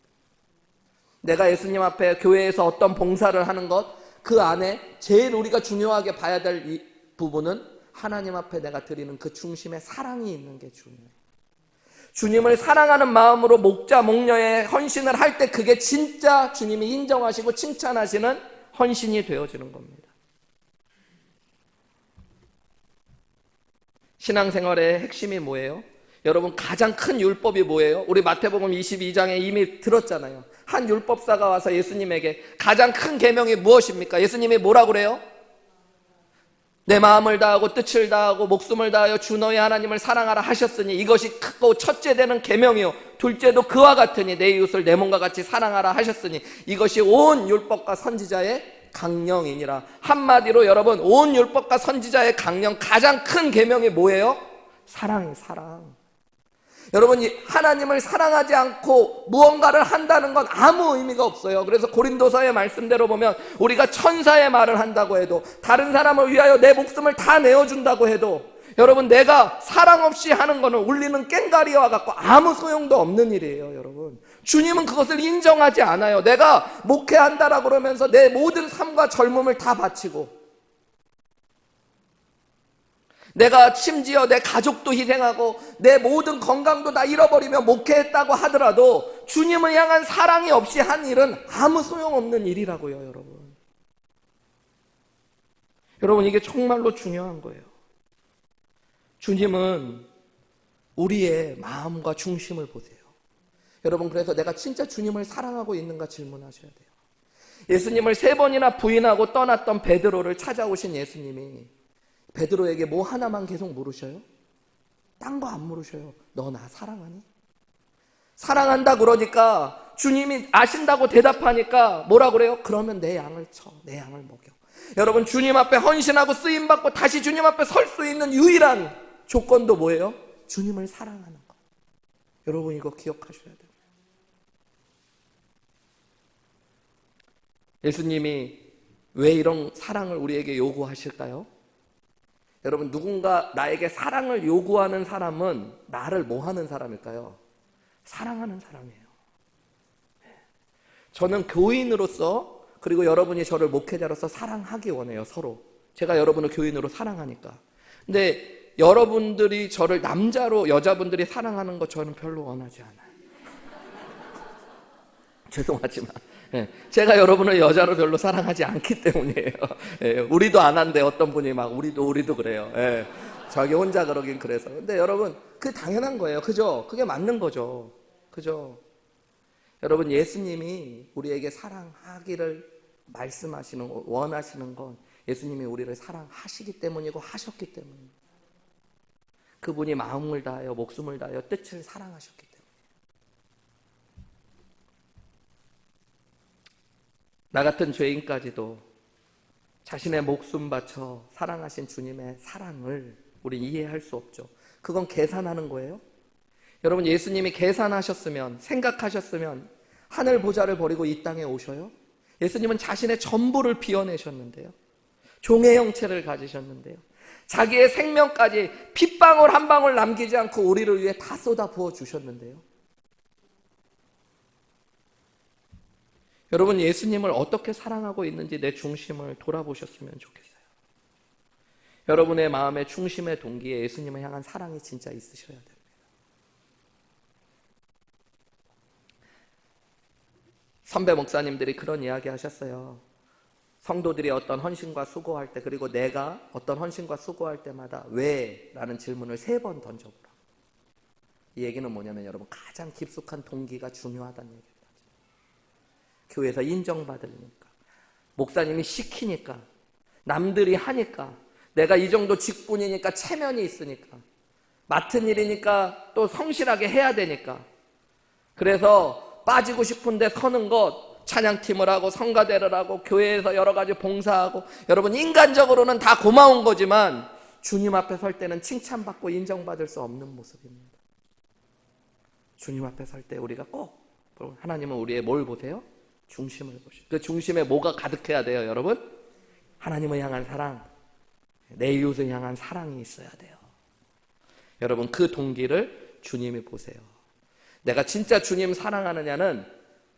내가 예수님 앞에 교회에서 어떤 봉사를 하는 것, 그 안에 제일 우리가 중요하게 봐야 될 이 부분은 하나님 앞에 내가 드리는 그 중심에 사랑이 있는 게 중요해요. 주님을 사랑하는 마음으로 목자, 목녀의 헌신을 할 때 그게 진짜 주님이 인정하시고 칭찬하시는 헌신이 되어지는 겁니다. 신앙생활의 핵심이 뭐예요? 여러분, 가장 큰 율법이 뭐예요? 우리 마태복음 22장에 이미 들었잖아요. 한 율법사가 와서 예수님에게 가장 큰 계명이 무엇입니까? 예수님이 뭐라고 그래요? 내 마음을 다하고 뜻을 다하고 목숨을 다하여 주 너희 하나님을 사랑하라 하셨으니 이것이 크고 첫째 되는 계명이요 둘째도 그와 같으니 내 이웃을 내 몸과 같이 사랑하라 하셨으니 이것이 온 율법과 선지자의 강령이니라. 한마디로 여러분, 온 율법과 선지자의 강령 가장 큰 계명이 뭐예요? 사랑이 사랑. 여러분, 하나님을 사랑하지 않고 무언가를 한다는 건 아무 의미가 없어요. 그래서 고린도서의 말씀대로 보면 우리가 천사의 말을 한다고 해도, 다른 사람을 위하여 내 목숨을 다 내어준다고 해도, 여러분, 내가 사랑 없이 하는 거는 울리는 꽹과리와 같고 아무 소용도 없는 일이에요. 여러분, 주님은 그것을 인정하지 않아요. 내가 목회한다라고 그러면서 내 모든 삶과 젊음을 다 바치고, 내가 심지어 내 가족도 희생하고 내 모든 건강도 다 잃어버리며 목회했다고 하더라도 주님을 향한 사랑이 없이 한 일은 아무 소용없는 일이라고요. 여러분, 여러분, 이게 정말로 중요한 거예요. 주님은 우리의 마음과 중심을 보세요. 여러분, 그래서 내가 진짜 주님을 사랑하고 있는가 질문하셔야 돼요. 예수님을 3번이나 부인하고 떠났던 베드로를 찾아오신 예수님이 베드로에게 뭐 하나만 계속 물으셔요? 딴 거 안 물으셔요. 너 나 사랑하니? 사랑한다 그러니까, 주님이 아신다고 대답하니까 뭐라 그래요? 그러면 내 양을 쳐, 내 양을 먹여. 여러분, 주님 앞에 헌신하고 쓰임받고 다시 주님 앞에 설 수 있는 유일한 조건도 뭐예요? 주님을 사랑하는 거. 여러분, 이거 기억하셔야 돼요. 예수님이 왜 이런 사랑을 우리에게 요구하실까요? 여러분, 누군가 나에게 사랑을 요구하는 사람은 나를 뭐 하는 사람일까요? 사랑하는 사람이에요. 저는 교인으로서, 그리고 여러분이 저를 목회자로서 사랑하기 원해요. 서로. 제가 여러분을 교인으로 사랑하니까. 근데 여러분들이 저를 남자로 여자분들이 사랑하는 거 저는 별로 원하지 않아요. 죄송하지만 제가 여러분을 여자로 별로 사랑하지 않기 때문이에요. 우리도 안 한대. 어떤 분이 막 우리도 그래요. 자기 혼자 그러긴 그래서. 근데 여러분, 그게 당연한 거예요. 그죠? 그게 맞는 거죠. 그죠? 여러분, 예수님이 우리에게 사랑하기를 말씀하시는, 원하시는 건 예수님이 우리를 사랑하시기 때문이고 하셨기 때문입니다. 그분이 마음을 다하여 목숨을 다하여 뜻을 사랑하셨기 때문에. 나 같은 죄인까지도 자신의 목숨 바쳐 사랑하신 주님의 사랑을 우린 이해할 수 없죠. 그건 계산하는 거예요. 여러분, 예수님이 계산하셨으면, 생각하셨으면 하늘 보좌를 버리고 이 땅에 오셔요? 예수님은 자신의 전부를 비워내셨는데요. 종의 형체를 가지셨는데요. 자기의 생명까지 핏방울 한 방울 남기지 않고 우리를 위해 다 쏟아 부어 주셨는데요. 여러분, 예수님을 어떻게 사랑하고 있는지 내 중심을 돌아보셨으면 좋겠어요. 여러분의 마음의 중심의 동기에 예수님을 향한 사랑이 진짜 있으셔야 됩니다. 선배 목사님들이 그런 이야기 하셨어요. 성도들이 어떤 헌신과 수고할 때, 그리고 내가 어떤 헌신과 수고할 때마다 왜? 라는 질문을 3번 던져보라. 이 얘기는 뭐냐면, 여러분, 가장 깊숙한 동기가 중요하다는 얘기입니다. 교회에서 인정받으니까, 목사님이 시키니까, 남들이 하니까, 내가 이 정도 직분이니까 체면이 있으니까, 맡은 일이니까 또 성실하게 해야 되니까, 그래서 빠지고 싶은데 서는 것, 찬양팀을 하고 성가대를 하고 교회에서 여러 가지 봉사하고, 여러분, 인간적으로는 다 고마운 거지만 주님 앞에 설 때는 칭찬받고 인정받을 수 없는 모습입니다. 주님 앞에 설 때 우리가 꼭, 하나님은 우리의 뭘 보세요? 중심을 보시죠. 그 중심에 뭐가 가득해야 돼요, 여러분? 하나님을 향한 사랑, 내 이웃을 향한 사랑이 있어야 돼요. 여러분, 그 동기를 주님이 보세요. 내가 진짜 주님 사랑하느냐는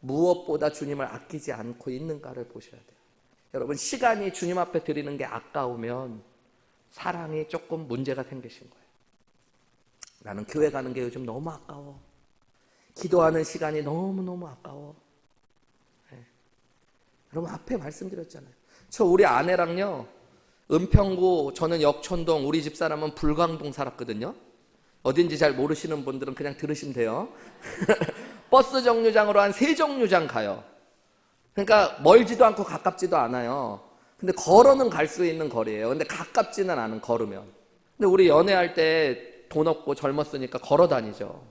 무엇보다 주님을 아끼지 않고 있는가를 보셔야 돼요. 여러분, 시간이 주님 앞에 드리는 게 아까우면 사랑이 조금 문제가 생기신 거예요. 나는 교회 가는 게 요즘 너무 아까워. 기도하는 시간이 너무너무 아까워. 여러분, 앞에 말씀드렸잖아요. 우리 아내랑요, 은평구, 저는 역촌동, 우리 집사람은 불광동 살았거든요. 어딘지 잘 모르시는 분들은 그냥 들으시면 돼요. 버스 정류장으로 한 3정류장 가요. 그러니까 멀지도 않고 가깝지도 않아요. 근데 걸어는 갈 수 있는 거리예요. 근데 가깝지는 않은, 걸으면. 근데 우리 연애할 때 돈 없고 젊었으니까 걸어 다니죠.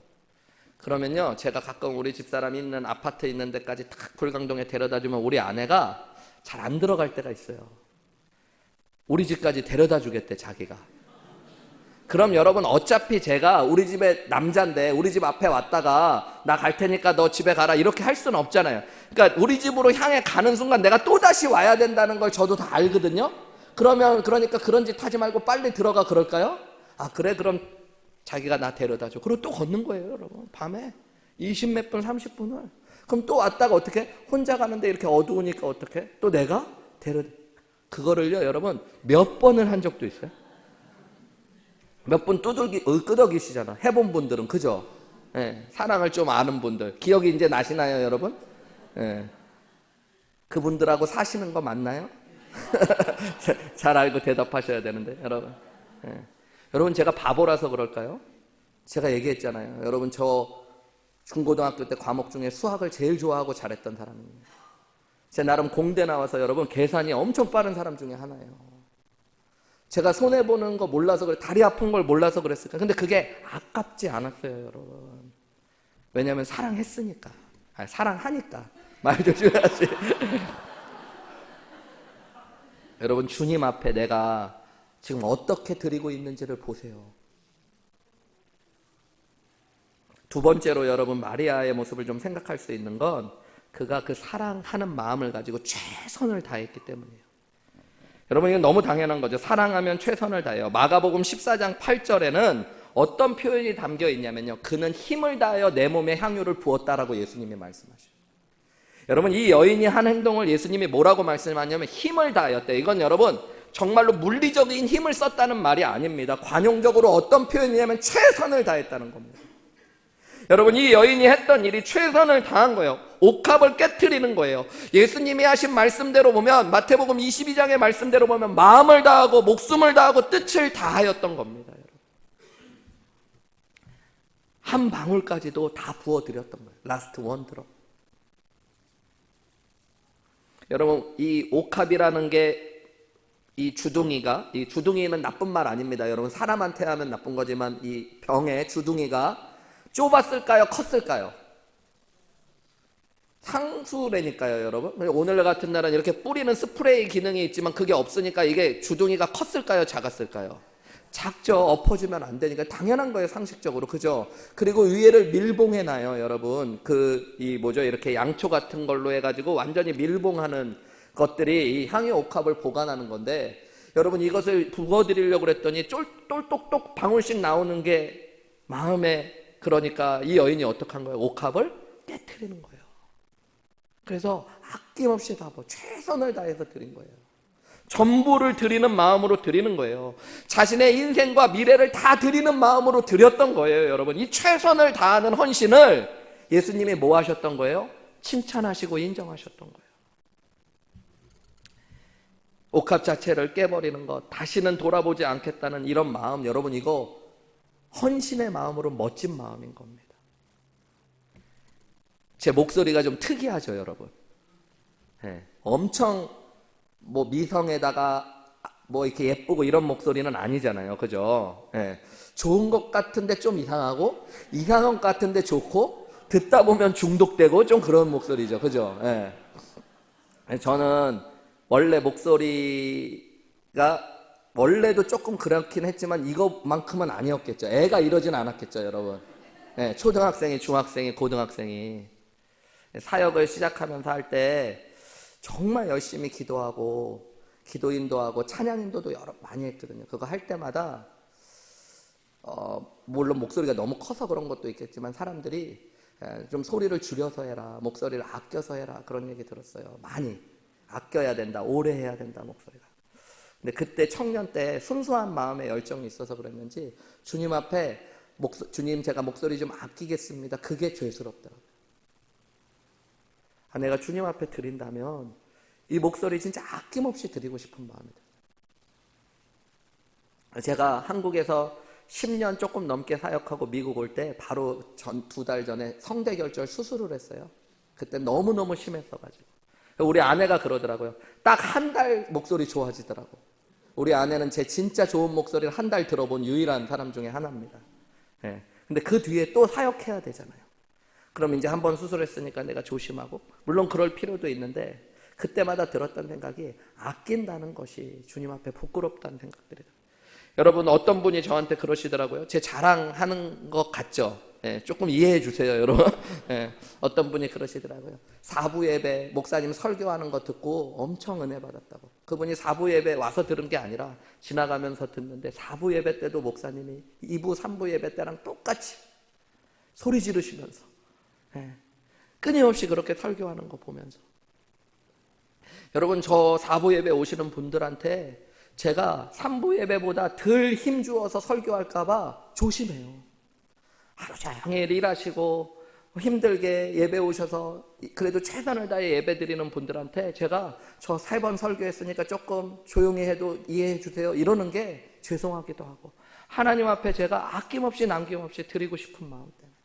그러면요, 제가 가끔 우리 집사람이 있는 아파트 있는 데까지 탁 불광동에 데려다 주면 우리 아내가 잘 안 들어갈 때가 있어요. 우리 집까지 데려다 주겠대, 자기가. 그럼 여러분, 어차피 제가 우리 집에 남잔데 우리 집 앞에 왔다가 나 갈 테니까 너 집에 가라 이렇게 할 수는 없잖아요. 그러니까 우리 집으로 향해 가는 순간 내가 또다시 와야 된다는 걸 저도 다 알거든요. 그러니까 그런 짓 하지 말고 빨리 들어가 그럴까요? 아, 그래, 그럼 자기가 나 데려다 줘. 그리고 또 걷는 거예요, 여러분. 밤에 20몇 분, 30분을. 그럼 또 왔다가 어떻게? 혼자 가는데 이렇게 어두우니까 어떻게? 또 내가 그거를요, 여러분, 몇 번을 한 적도 있어요. 몇 분 끄덕이시잖아. 해본 분들은, 그죠? 예, 사랑을 좀 아는 분들. 기억이 이제 나시나요, 여러분? 예. 그분들하고 사시는 거 맞나요? 잘 알고 대답하셔야 되는데, 여러분. 예. 여러분, 제가 바보라서 그럴까요? 제가 얘기했잖아요. 여러분, 저 중고등학교 때 과목 중에 수학을 제일 좋아하고 잘했던 사람입니다. 제 나름 공대 나와서 여러분 계산이 엄청 빠른 사람 중에 하나예요. 제가 손해보는 거 몰라서 그래, 다리 아픈 걸 몰라서 그랬을까? 근데 그게 아깝지 않았어요, 여러분. 왜냐하면 사랑했으니까. 아니, 사랑하니까. 말 조심해야지. 여러분, 주님 앞에 내가 지금 어떻게 드리고 있는지를 보세요. 두 번째로 여러분, 마리아의 모습을 좀 생각할 수 있는 건 그가 그 사랑하는 마음을 가지고 최선을 다했기 때문이에요. 여러분, 이건 너무 당연한 거죠. 사랑하면 최선을 다해요. 마가복음 14장 8절에는 어떤 표현이 담겨 있냐면요, 그는 힘을 다하여 내 몸에 향유를 부었다라고 예수님이 말씀하셔요. 여러분, 이 여인이 한 행동을 예수님이 뭐라고 말씀하냐면 힘을 다하였대. 이건 여러분 정말로 물리적인 힘을 썼다는 말이 아닙니다. 관용적으로 어떤 표현이냐면 최선을 다했다는 겁니다. 여러분, 이 여인이 했던 일이 최선을 다한 거예요. 옥합을 깨트리는 거예요. 예수님이 하신 말씀대로 보면, 마태복음 22장의 말씀대로 보면 마음을 다하고 목숨을 다하고 뜻을 다하였던 겁니다. 여러분. 한 방울까지도 다 부어드렸던 거예요. 라스트 원 드롭. 여러분, 이 옥합이라는 게 이 주둥이는 나쁜 말 아닙니다. 여러분, 사람한테 하면 나쁜 거지만 이 병의 주둥이가 좁았을까요? 컸을까요? 상수래니까요, 여러분. 오늘 같은 날은 이렇게 뿌리는 스프레이 기능이 있지만 그게 없으니까 이게 주둥이가 컸을까요? 작았을까요? 작죠. 엎어지면 안 되니까 당연한 거예요, 상식적으로. 그죠? 그리고 위에를 밀봉해놔요, 여러분. 이렇게 양초 같은 걸로 해가지고 완전히 밀봉하는 것들이 이 향유 옥합을 보관하는 건데, 여러분, 이것을 부어드리려고 그랬더니 똘똑똑 방울씩 나오는 게 마음에, 그러니까 이 여인이 어떻게 한 거예요? 옥합을 깨트리는 거예요. 그래서 아낌없이 다 최선을 다해서 드린 거예요. 전부를 드리는 마음으로 드리는 거예요. 자신의 인생과 미래를 다 드리는 마음으로 드렸던 거예요, 여러분. 이 최선을 다하는 헌신을 예수님이 뭐 하셨던 거예요? 칭찬하시고 인정하셨던 거예요. 옥합 자체를 깨버리는 것, 다시는 돌아보지 않겠다는 이런 마음, 여러분, 이거 헌신의 마음으로 멋진 마음인 겁니다. 제 목소리가 좀 특이하죠, 여러분. 네, 엄청 미성에다가 이렇게 예쁘고 이런 목소리는 아니잖아요, 그죠? 네, 좋은 것 같은데 좀 이상하고, 이상한 것 같은데 좋고, 듣다 보면 중독되고 좀 그런 목소리죠, 그죠? 네. 저는 원래 목소리가 원래도 조금 그렇긴 했지만 이것만큼은 아니었겠죠. 애가 이러진 않았겠죠, 여러분. 네, 초등학생이, 중학생이, 고등학생이 사역을 시작하면서 할 때 정말 열심히 기도하고 기도인도하고 찬양인도도 많이 했거든요. 그거 할 때마다 물론 목소리가 너무 커서 그런 것도 있겠지만 사람들이 좀 소리를 줄여서 해라, 목소리를 아껴서 해라, 그런 얘기 들었어요. 많이 아껴야 된다, 오래 해야 된다, 목소리가. 근데 그때 청년 때 순수한 마음에 열정이 있어서 그랬는지 주님 앞에 주님, 제가 목소리 좀 아끼겠습니다, 그게 죄스럽더라고요. 내가 주님 앞에 드린다면 이 목소리 진짜 아낌없이 드리고 싶은 마음이 들어요. 제가 한국에서 10년 조금 넘게 사역하고 미국 올 때 바로 2달 전에 성대결절 수술을 했어요. 그때 너무너무 심했어가지고. 우리 아내가 그러더라고요. 딱 한 달 목소리 좋아지더라고. 우리 아내는 제 진짜 좋은 목소리를 한 달 들어본 유일한 사람 중에 하나입니다. 예. 근데 그 뒤에 또 사역해야 되잖아요. 그럼 이제 한번 수술했으니까 내가 조심하고, 물론 그럴 필요도 있는데 그때마다 들었던 생각이 아낀다는 것이 주님 앞에 부끄럽다는 생각들이에요. 여러분, 어떤 분이 저한테 그러시더라고요. 제 자랑하는 것 같죠? 예, 조금 이해해 주세요, 여러분. 예, 어떤 분이 그러시더라고요. 사부 예배 목사님 설교하는 거 듣고 엄청 은혜 받았다고. 그분이 사부 예배 와서 들은 게 아니라 지나가면서 듣는데, 사부 예배 때도 목사님이 2부, 3부 예배 때랑 똑같이 소리 지르시면서, 예, 끊임없이 그렇게 설교하는 거 보면서, 여러분, 저 4부 예배 오시는 분들한테 제가 3부 예배보다 덜 힘주어서 설교할까봐 조심해요. 하루 종일 일하시고 힘들게 예배 오셔서 그래도 최선을 다해 예배 드리는 분들한테 제가 저 3번 설교했으니까 조금 조용히 해도 이해해 주세요 이러는 게 죄송하기도 하고, 하나님 앞에 제가 아낌없이 남김없이 드리고 싶은 마음 때문에.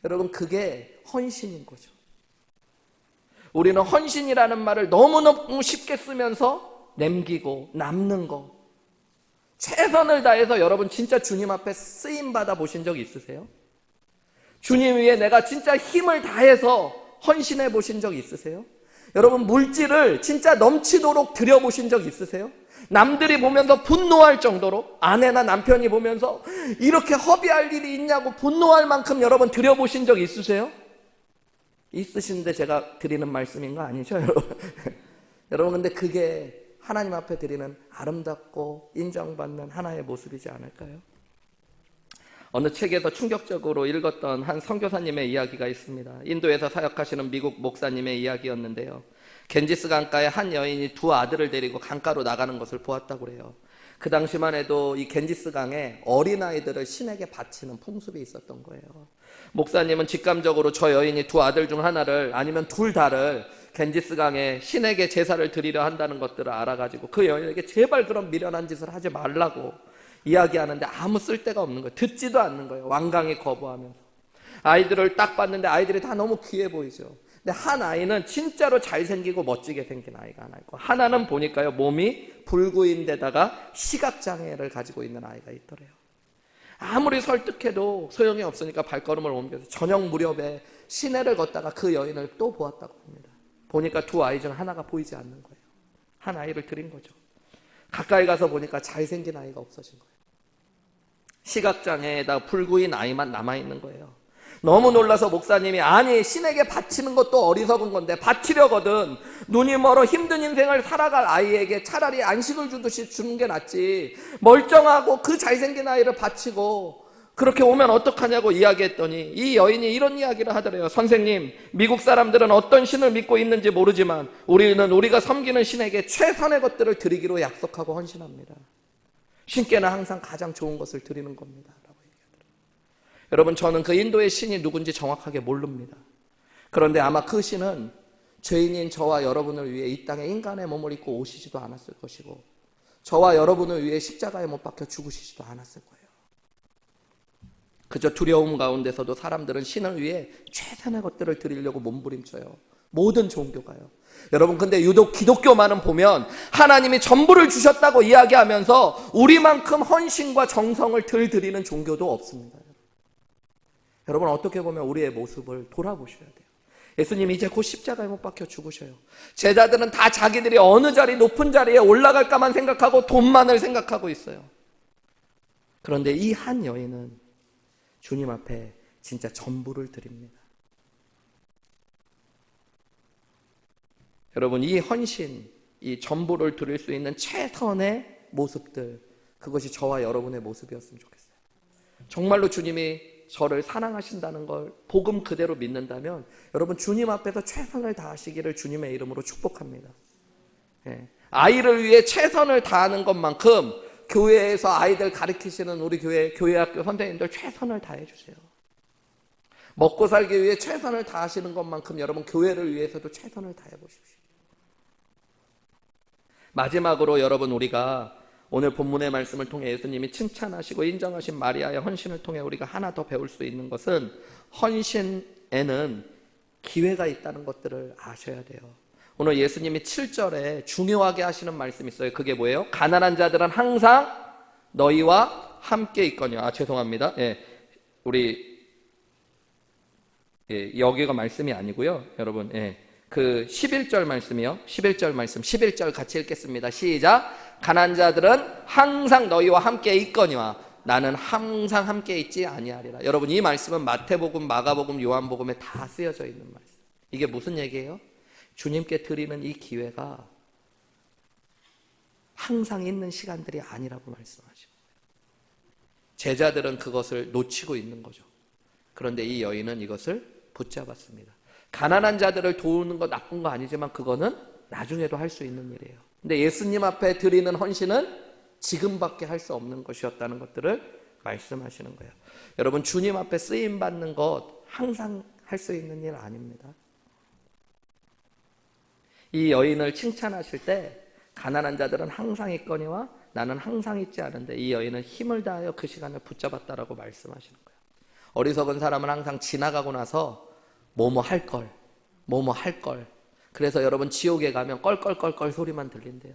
여러분, 그게 헌신인 거죠. 우리는 헌신이라는 말을 너무너무 쉽게 쓰면서 남기고 남는 거, 최선을 다해서 여러분 진짜 주님 앞에 쓰임받아 보신 적 있으세요? 주님 위해 내가 진짜 힘을 다해서 헌신해 보신 적 있으세요? 여러분, 물질을 진짜 넘치도록 드려보신 적 있으세요? 남들이 보면서 분노할 정도로, 아내나 남편이 보면서 이렇게 허비할 일이 있냐고 분노할 만큼 여러분 드려보신 적 있으세요? 있으신데 제가 드리는 말씀인 거 아니죠, 여러분? 여러분, 근데 그게 하나님 앞에 드리는 아름답고 인정받는 하나의 모습이지 않을까요? 어느 책에서 충격적으로 읽었던 한 선교사님의 이야기가 있습니다. 인도에서 사역하시는 미국 목사님의 이야기였는데요. 겐지스 강가에 한 여인이 2 아들을 데리고 강가로 나가는 것을 보았다고 그래요. 그 당시만 해도 이 겐지스 강에 어린아이들을 신에게 바치는 풍습이 있었던 거예요. 목사님은 직감적으로 저 여인이 2 아들 중 하나를, 아니면 둘 다를 겐지스 강에 신에게 제사를 드리려 한다는 것들을 알아가지고 그 여인에게 제발 그런 미련한 짓을 하지 말라고 이야기하는데 아무 쓸데가 없는 거예요. 듣지도 않는 거예요. 완강히 거부하면서. 아이들을 딱 봤는데 아이들이 다 너무 귀해 보이죠. 근데 한 아이는 진짜로 잘생기고 멋지게 생긴 아이가 하나 있고, 하나는 보니까요, 몸이 불구인데다가 시각장애를 가지고 있는 아이가 있더래요. 아무리 설득해도 소용이 없으니까 발걸음을 옮겨서 저녁 무렵에 시내를 걷다가 그 여인을 또 보았다고 합니다. 보니까 2 아이 중 하나가 보이지 않는 거예요. 한 아이를 드린 거죠. 가까이 가서 보니까 잘생긴 아이가 없어진 거예요. 시각장애에다 불구인 아이만 남아있는 거예요. 너무 놀라서 목사님이, 아니 신에게 바치는 것도 어리석은 건데 바치려거든 눈이 멀어 힘든 인생을 살아갈 아이에게 차라리 안식을 주듯이 주는 게 낫지, 멀쩡하고 그 잘생긴 아이를 바치고 그렇게 오면 어떡하냐고 이야기했더니 이 여인이 이런 이야기를 하더래요. 선생님, 미국 사람들은 어떤 신을 믿고 있는지 모르지만 우리는 우리가 섬기는 신에게 최선의 것들을 드리기로 약속하고 헌신합니다. 신께는 항상 가장 좋은 것을 드리는 겁니다 라고 얘기하더래요. 여러분, 저는 그 인도의 신이 누군지 정확하게 모릅니다. 그런데 아마 그 신은 죄인인 저와 여러분을 위해 이 땅에 인간의 몸을 입고 오시지도 않았을 것이고, 저와 여러분을 위해 십자가에 못 박혀 죽으시지도 않았을 거예요. 그저 두려움 가운데서도 사람들은 신을 위해 최선의 것들을 드리려고 몸부림쳐요. 모든 종교가요. 여러분, 근데 유독 기독교만은 보면 하나님이 전부를 주셨다고 이야기하면서 우리만큼 헌신과 정성을 덜 드리는 종교도 없습니다. 여러분, 어떻게 보면 우리의 모습을 돌아보셔야 돼요. 예수님이 이제 곧 십자가에 못 박혀 죽으셔요. 제자들은 다 자기들이 어느 자리, 높은 자리에 올라갈까만 생각하고 돈만을 생각하고 있어요. 그런데 이 한 여인은 주님 앞에 진짜 전부를 드립니다. 여러분, 이 헌신, 이 전부를 드릴 수 있는 최선의 모습들, 그것이 저와 여러분의 모습이었으면 좋겠어요. 정말로 주님이 저를 사랑하신다는 걸 복음 그대로 믿는다면 여러분, 주님 앞에서 최선을 다하시기를 주님의 이름으로 축복합니다. 예. 아이를 위해 최선을 다하는 것만큼 교회에서 아이들 가르치시는 우리 교회학교 선생님들 최선을 다해 주세요. 먹고 살기 위해 최선을 다하시는 것만큼 여러분, 교회를 위해서도 최선을 다해 보십시오. 마지막으로 여러분, 우리가 오늘 본문의 말씀을 통해 예수님이 칭찬하시고 인정하신 마리아의 헌신을 통해 우리가 하나 더 배울 수 있는 것은, 헌신에는 기회가 있다는 것들을 아셔야 돼요. 오늘 예수님이 7절에 중요하게 하시는 말씀이 있어요. 그게 뭐예요? 가난한 자들은 항상 너희와 함께 있거니와. 죄송합니다. 우리 여기가 말씀이 아니고요. 여러분, 그 11절 말씀이요. 11절 말씀, 11절 같이 읽겠습니다. 시작. 가난한 자들은 항상 너희와 함께 있거니와 나는 항상 함께 있지 아니하리라. 여러분, 이 말씀은 마태복음, 마가복음, 요한복음에 다 쓰여져 있는 말씀. 이게 무슨 얘기예요? 주님께 드리는 이 기회가 항상 있는 시간들이 아니라고 말씀하시고, 제자들은 그것을 놓치고 있는 거죠. 그런데 이 여인은 이것을 붙잡았습니다. 가난한 자들을 도우는 거 나쁜 거 아니지만 그거는 나중에도 할 수 있는 일이에요. 근데 예수님 앞에 드리는 헌신은 지금밖에 할 수 없는 것이었다는 것들을 말씀하시는 거예요. 여러분, 주님 앞에 쓰임 받는 것 항상 할 수 있는 일 아닙니다. 이 여인을 칭찬하실 때 가난한 자들은 항상 있거니와 나는 항상 있지 않은데, 이 여인은 힘을 다하여 그 시간을 붙잡았다라고 말씀하시는 거예요. 어리석은 사람은 항상 지나가고 나서 뭐뭐 할 걸, 뭐뭐 할 걸. 그래서 여러분, 지옥에 가면 껄껄껄껄 소리만 들린대요.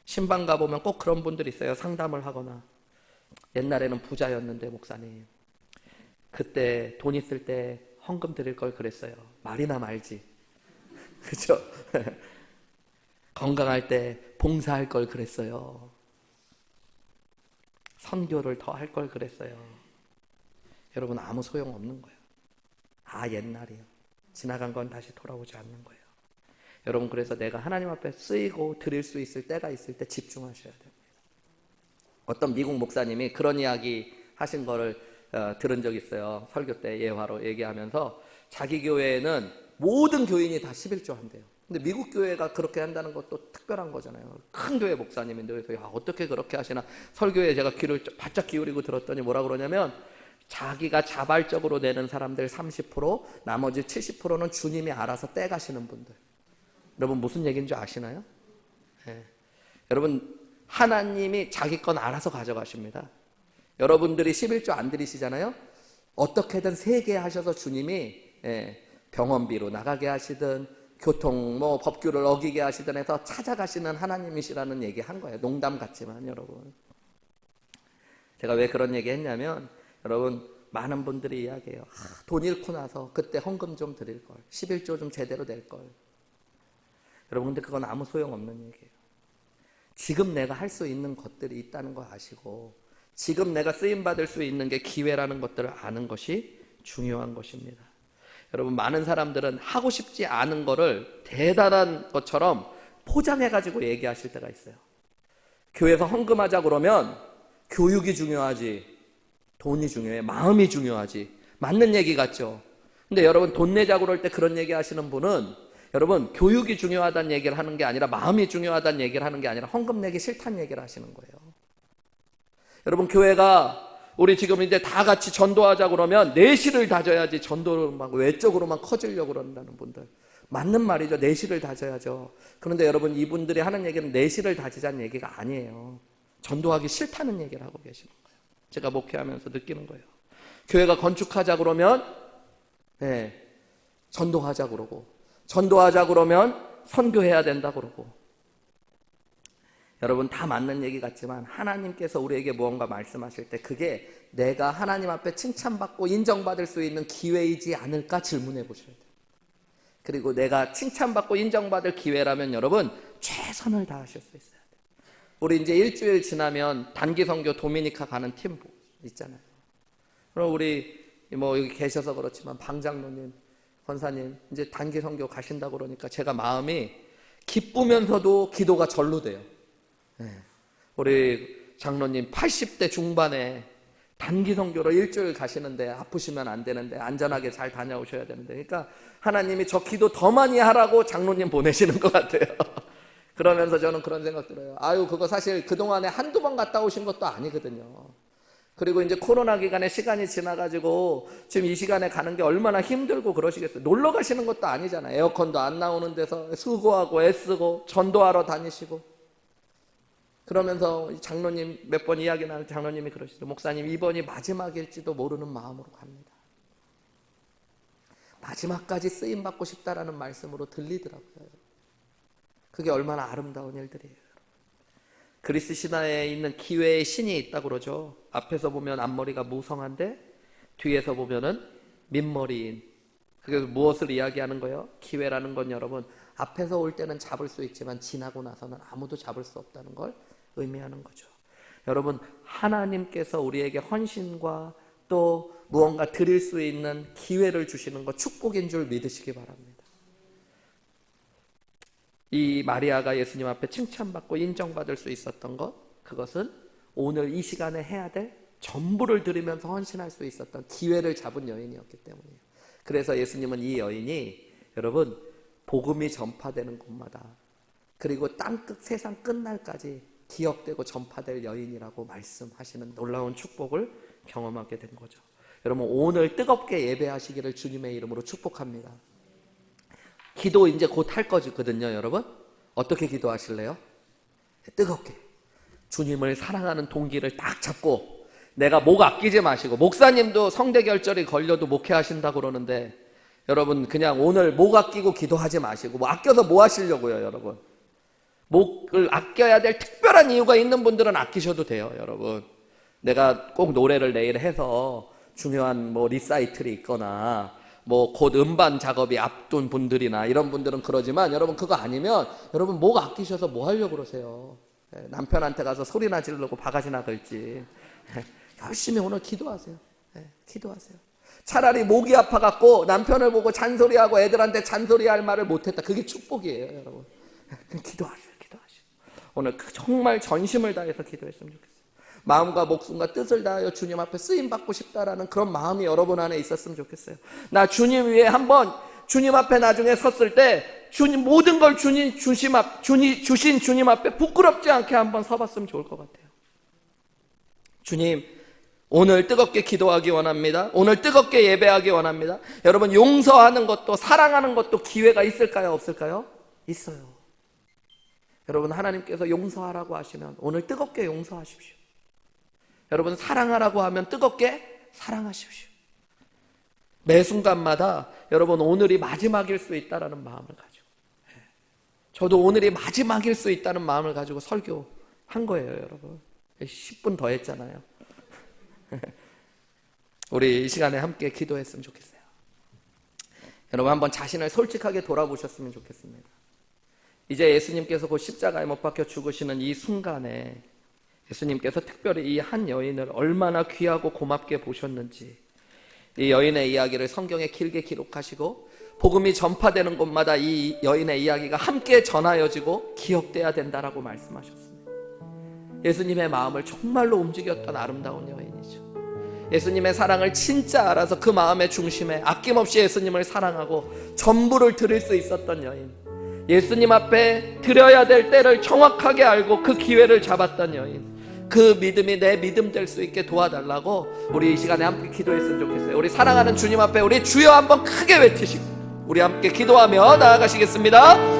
신방 가보면 꼭 그런 분들이 있어요. 상담을 하거나, 옛날에는 부자였는데 목사님, 그때 돈 있을 때 헌금 드릴 걸 그랬어요. 말이나 말지. 그죠? 건강할 때 봉사할 걸 그랬어요. 선교를 더 할 걸 그랬어요. 여러분, 아무 소용없는 거예요. 옛날이요. 지나간 건 다시 돌아오지 않는 거예요. 여러분, 그래서 내가 하나님 앞에 쓰이고 드릴 수 있을 때가 있을 때 집중하셔야 됩니다. 어떤 미국 목사님이 그런 이야기 하신 거를 들은 적이 있어요. 설교 때 예화로 얘기하면서 자기 교회에는 모든 교인이 다 11조 한대요. 근데 미국 교회가 그렇게 한다는 것도 특별한 거잖아요. 큰 교회 목사님인데, 그래서 어떻게 그렇게 하시나 설교에 제가 귀를 바짝 기울이고 들었더니 뭐라 그러냐면, 자기가 자발적으로 내는 사람들 30%, 나머지 70%는 주님이 알아서 떼가시는 분들. 여러분, 무슨 얘기인지 아시나요? 여러분, 하나님이 자기 건 알아서 가져가십니다. 여러분들이 11조 안 드리시잖아요. 어떻게든 세게 하셔서 주님이 병원비로 나가게 하시든 교통 법규를 어기게 하시든 해서 찾아가시는 하나님이시라는 얘기 한 거예요. 농담 같지만 여러분, 제가 왜 그런 얘기 했냐면, 여러분, 많은 분들이 이야기해요. 돈 잃고 나서 그때 헌금 좀 드릴 걸, 11조 좀 제대로 낼 걸. 여러분, 근데 그건 아무 소용없는 얘기예요. 지금 내가 할 수 있는 것들이 있다는 거 아시고, 지금 내가 쓰임받을 수 있는 게 기회라는 것들을 아는 것이 중요한 것입니다. 여러분, 많은 사람들은 하고 싶지 않은 거를 대단한 것처럼 포장해가지고 얘기하실 때가 있어요. 교회에서 헌금하자 그러면 교육이 중요하지, 돈이 중요해, 마음이 중요하지. 맞는 얘기 같죠? 근데 여러분, 돈 내자 그럴 때 그런 얘기 하시는 분은, 여러분, 교육이 중요하다는 얘기를 하는 게 아니라, 마음이 중요하다는 얘기를 하는 게 아니라 헌금 내기 싫다는 얘기를 하시는 거예요. 여러분, 교회가 우리 지금 이제 다 같이 전도하자 그러면 내실을 다져야지 전도를 막 외적으로만 커지려고 그런다는 분들, 맞는 말이죠. 내실을 다져야죠. 그런데 여러분, 이분들이 하는 얘기는 내실을 다지자는 얘기가 아니에요. 전도하기 싫다는 얘기를 하고 계시는 거예요. 제가 목회하면서 느끼는 거예요. 교회가 건축하자 그러면 전도하자 그러고, 전도하자 그러면 선교해야 된다 그러고. 여러분, 다 맞는 얘기 같지만 하나님께서 우리에게 무언가 말씀하실 때 그게 내가 하나님 앞에 칭찬받고 인정받을 수 있는 기회이지 않을까 질문해 보셔야 돼요. 그리고 내가 칭찬받고 인정받을 기회라면 여러분, 최선을 다하실 수 있어야 돼요. 우리 이제 일주일 지나면 단기 선교 도미니카 가는 팀 있잖아요. 그럼 우리 여기 계셔서 그렇지만 방장로님, 권사님 이제 단기 선교 가신다고 그러니까 제가 마음이 기쁘면서도 기도가 절로 돼요. 우리 장로님 80대 중반에 단기 선교로 일주일 가시는데 아프시면 안 되는데 안전하게 잘 다녀오셔야 되는데, 그러니까 하나님이 저 기도 더 많이 하라고 장로님 보내시는 것 같아요. 그러면서 저는 그런 생각 들어요. 그거 사실 그동안에 한두 번 갔다 오신 것도 아니거든요. 그리고 이제 코로나 기간에 시간이 지나가지고 지금 이 시간에 가는 게 얼마나 힘들고 그러시겠어요. 놀러 가시는 것도 아니잖아요. 에어컨도 안 나오는 데서 수고하고 애쓰고 전도하러 다니시고. 그러면서 장로님 몇 번 이야기 나눌 때 장로님이 그러시죠. 목사님, 이번이 마지막일지도 모르는 마음으로 갑니다. 마지막까지 쓰임받고 싶다라는 말씀으로 들리더라고요. 그게 얼마나 아름다운 일들이에요. 그리스 신화에 있는 기회의 신이 있다고 그러죠. 앞에서 보면 앞머리가 무성한데 뒤에서 보면은 민머리인. 그게 무엇을 이야기하는 거예요? 기회라는 건 여러분, 앞에서 올 때는 잡을 수 있지만 지나고 나서는 아무도 잡을 수 없다는 걸 의미하는 거죠. 여러분, 하나님께서 우리에게 헌신과 또 무언가 드릴 수 있는 기회를 주시는 것 축복인 줄 믿으시기 바랍니다. 이 마리아가 예수님 앞에 칭찬받고 인정받을 수 있었던 것, 그것은 오늘 이 시간에 해야 될 전부를 드리면서 헌신할 수 있었던 기회를 잡은 여인이었기 때문이에요. 그래서 예수님은 이 여인이 여러분 복음이 전파되는 곳마다 그리고 땅끝 세상 끝날까지 기억되고 전파될 여인이라고 말씀하시는 놀라운 축복을 경험하게 된 거죠. 여러분 오늘 뜨겁게 예배하시기를 주님의 이름으로 축복합니다. 기도 이제 곧 할 거거든요. 여러분 어떻게 기도하실래요? 뜨겁게 주님을 사랑하는 동기를 딱 잡고, 내가 목 아끼지 마시고, 목사님도 성대결절이 걸려도 목회하신다고 그러는데 여러분 그냥 오늘 목 아끼고 기도하지 마시고, 뭐 아껴서 뭐 하시려고요. 여러분 목을 아껴야 될 특별한 이유가 있는 분들은 아끼셔도 돼요. 여러분 내가 꼭 노래를 내일 해서 중요한 뭐 리사이틀이 있거나 뭐 곧 음반 작업이 앞둔 분들이나 이런 분들은 그러지만, 여러분 그거 아니면 여러분 목 아끼셔서 뭐 하려고 그러세요? 남편한테 가서 소리나 지르고 바가지나 걸지. 열심히 오늘 기도하세요. 기도하세요. 차라리 목이 아파갖고 남편을 보고 잔소리하고 애들한테 잔소리할 말을 못했다. 그게 축복이에요. 여러분 기도하세요. 기도하세요. 오늘 정말 전심을 다해서 기도했으면 좋겠어요. 마음과 목숨과 뜻을 다하여 주님 앞에 쓰임받고 싶다라는 그런 마음이 여러분 안에 있었으면 좋겠어요. 나 주님 위에 한번 주님 앞에 나중에 섰을 때 주님 모든 걸 주신 주님 앞에 부끄럽지 않게 한번 서봤으면 좋을 것 같아요. 주님 오늘 뜨겁게 기도하기 원합니다. 오늘 뜨겁게 예배하기 원합니다. 여러분 용서하는 것도 사랑하는 것도 기회가 있을까요? 없을까요? 있어요. 여러분 하나님께서 용서하라고 하시면 오늘 뜨겁게 용서하십시오. 여러분 사랑하라고 하면 뜨겁게 사랑하십시오. 매 순간마다 여러분 오늘이 마지막일 수 있다는 마음을 가지고, 저도 오늘이 마지막일 수 있다는 마음을 가지고 설교한 거예요. 여러분 10분 더 했잖아요. 우리 이 시간에 함께 기도했으면 좋겠어요. 여러분 한번 자신을 솔직하게 돌아보셨으면 좋겠습니다. 이제 예수님께서 곧 십자가에 못 박혀 죽으시는 이 순간에 예수님께서 특별히 이 한 여인을 얼마나 귀하고 고맙게 보셨는지, 이 여인의 이야기를 성경에 길게 기록하시고 복음이 전파되는 곳마다 이 여인의 이야기가 함께 전하여지고 기억돼야 된다라고 말씀하셨습니다. 예수님의 마음을 정말로 움직였던 아름다운 여인이죠. 예수님의 사랑을 진짜 알아서 그 마음의 중심에 아낌없이 예수님을 사랑하고 전부를 드릴 수 있었던 여인, 예수님 앞에 드려야 될 때를 정확하게 알고 그 기회를 잡았던 여인, 그 믿음이 내 믿음 될 수 있게 도와달라고 우리 이 시간에 함께 기도했으면 좋겠어요. 우리 사랑하는 주님 앞에 우리 주여 한번 크게 외치시고 우리 함께 기도하며 나아가시겠습니다.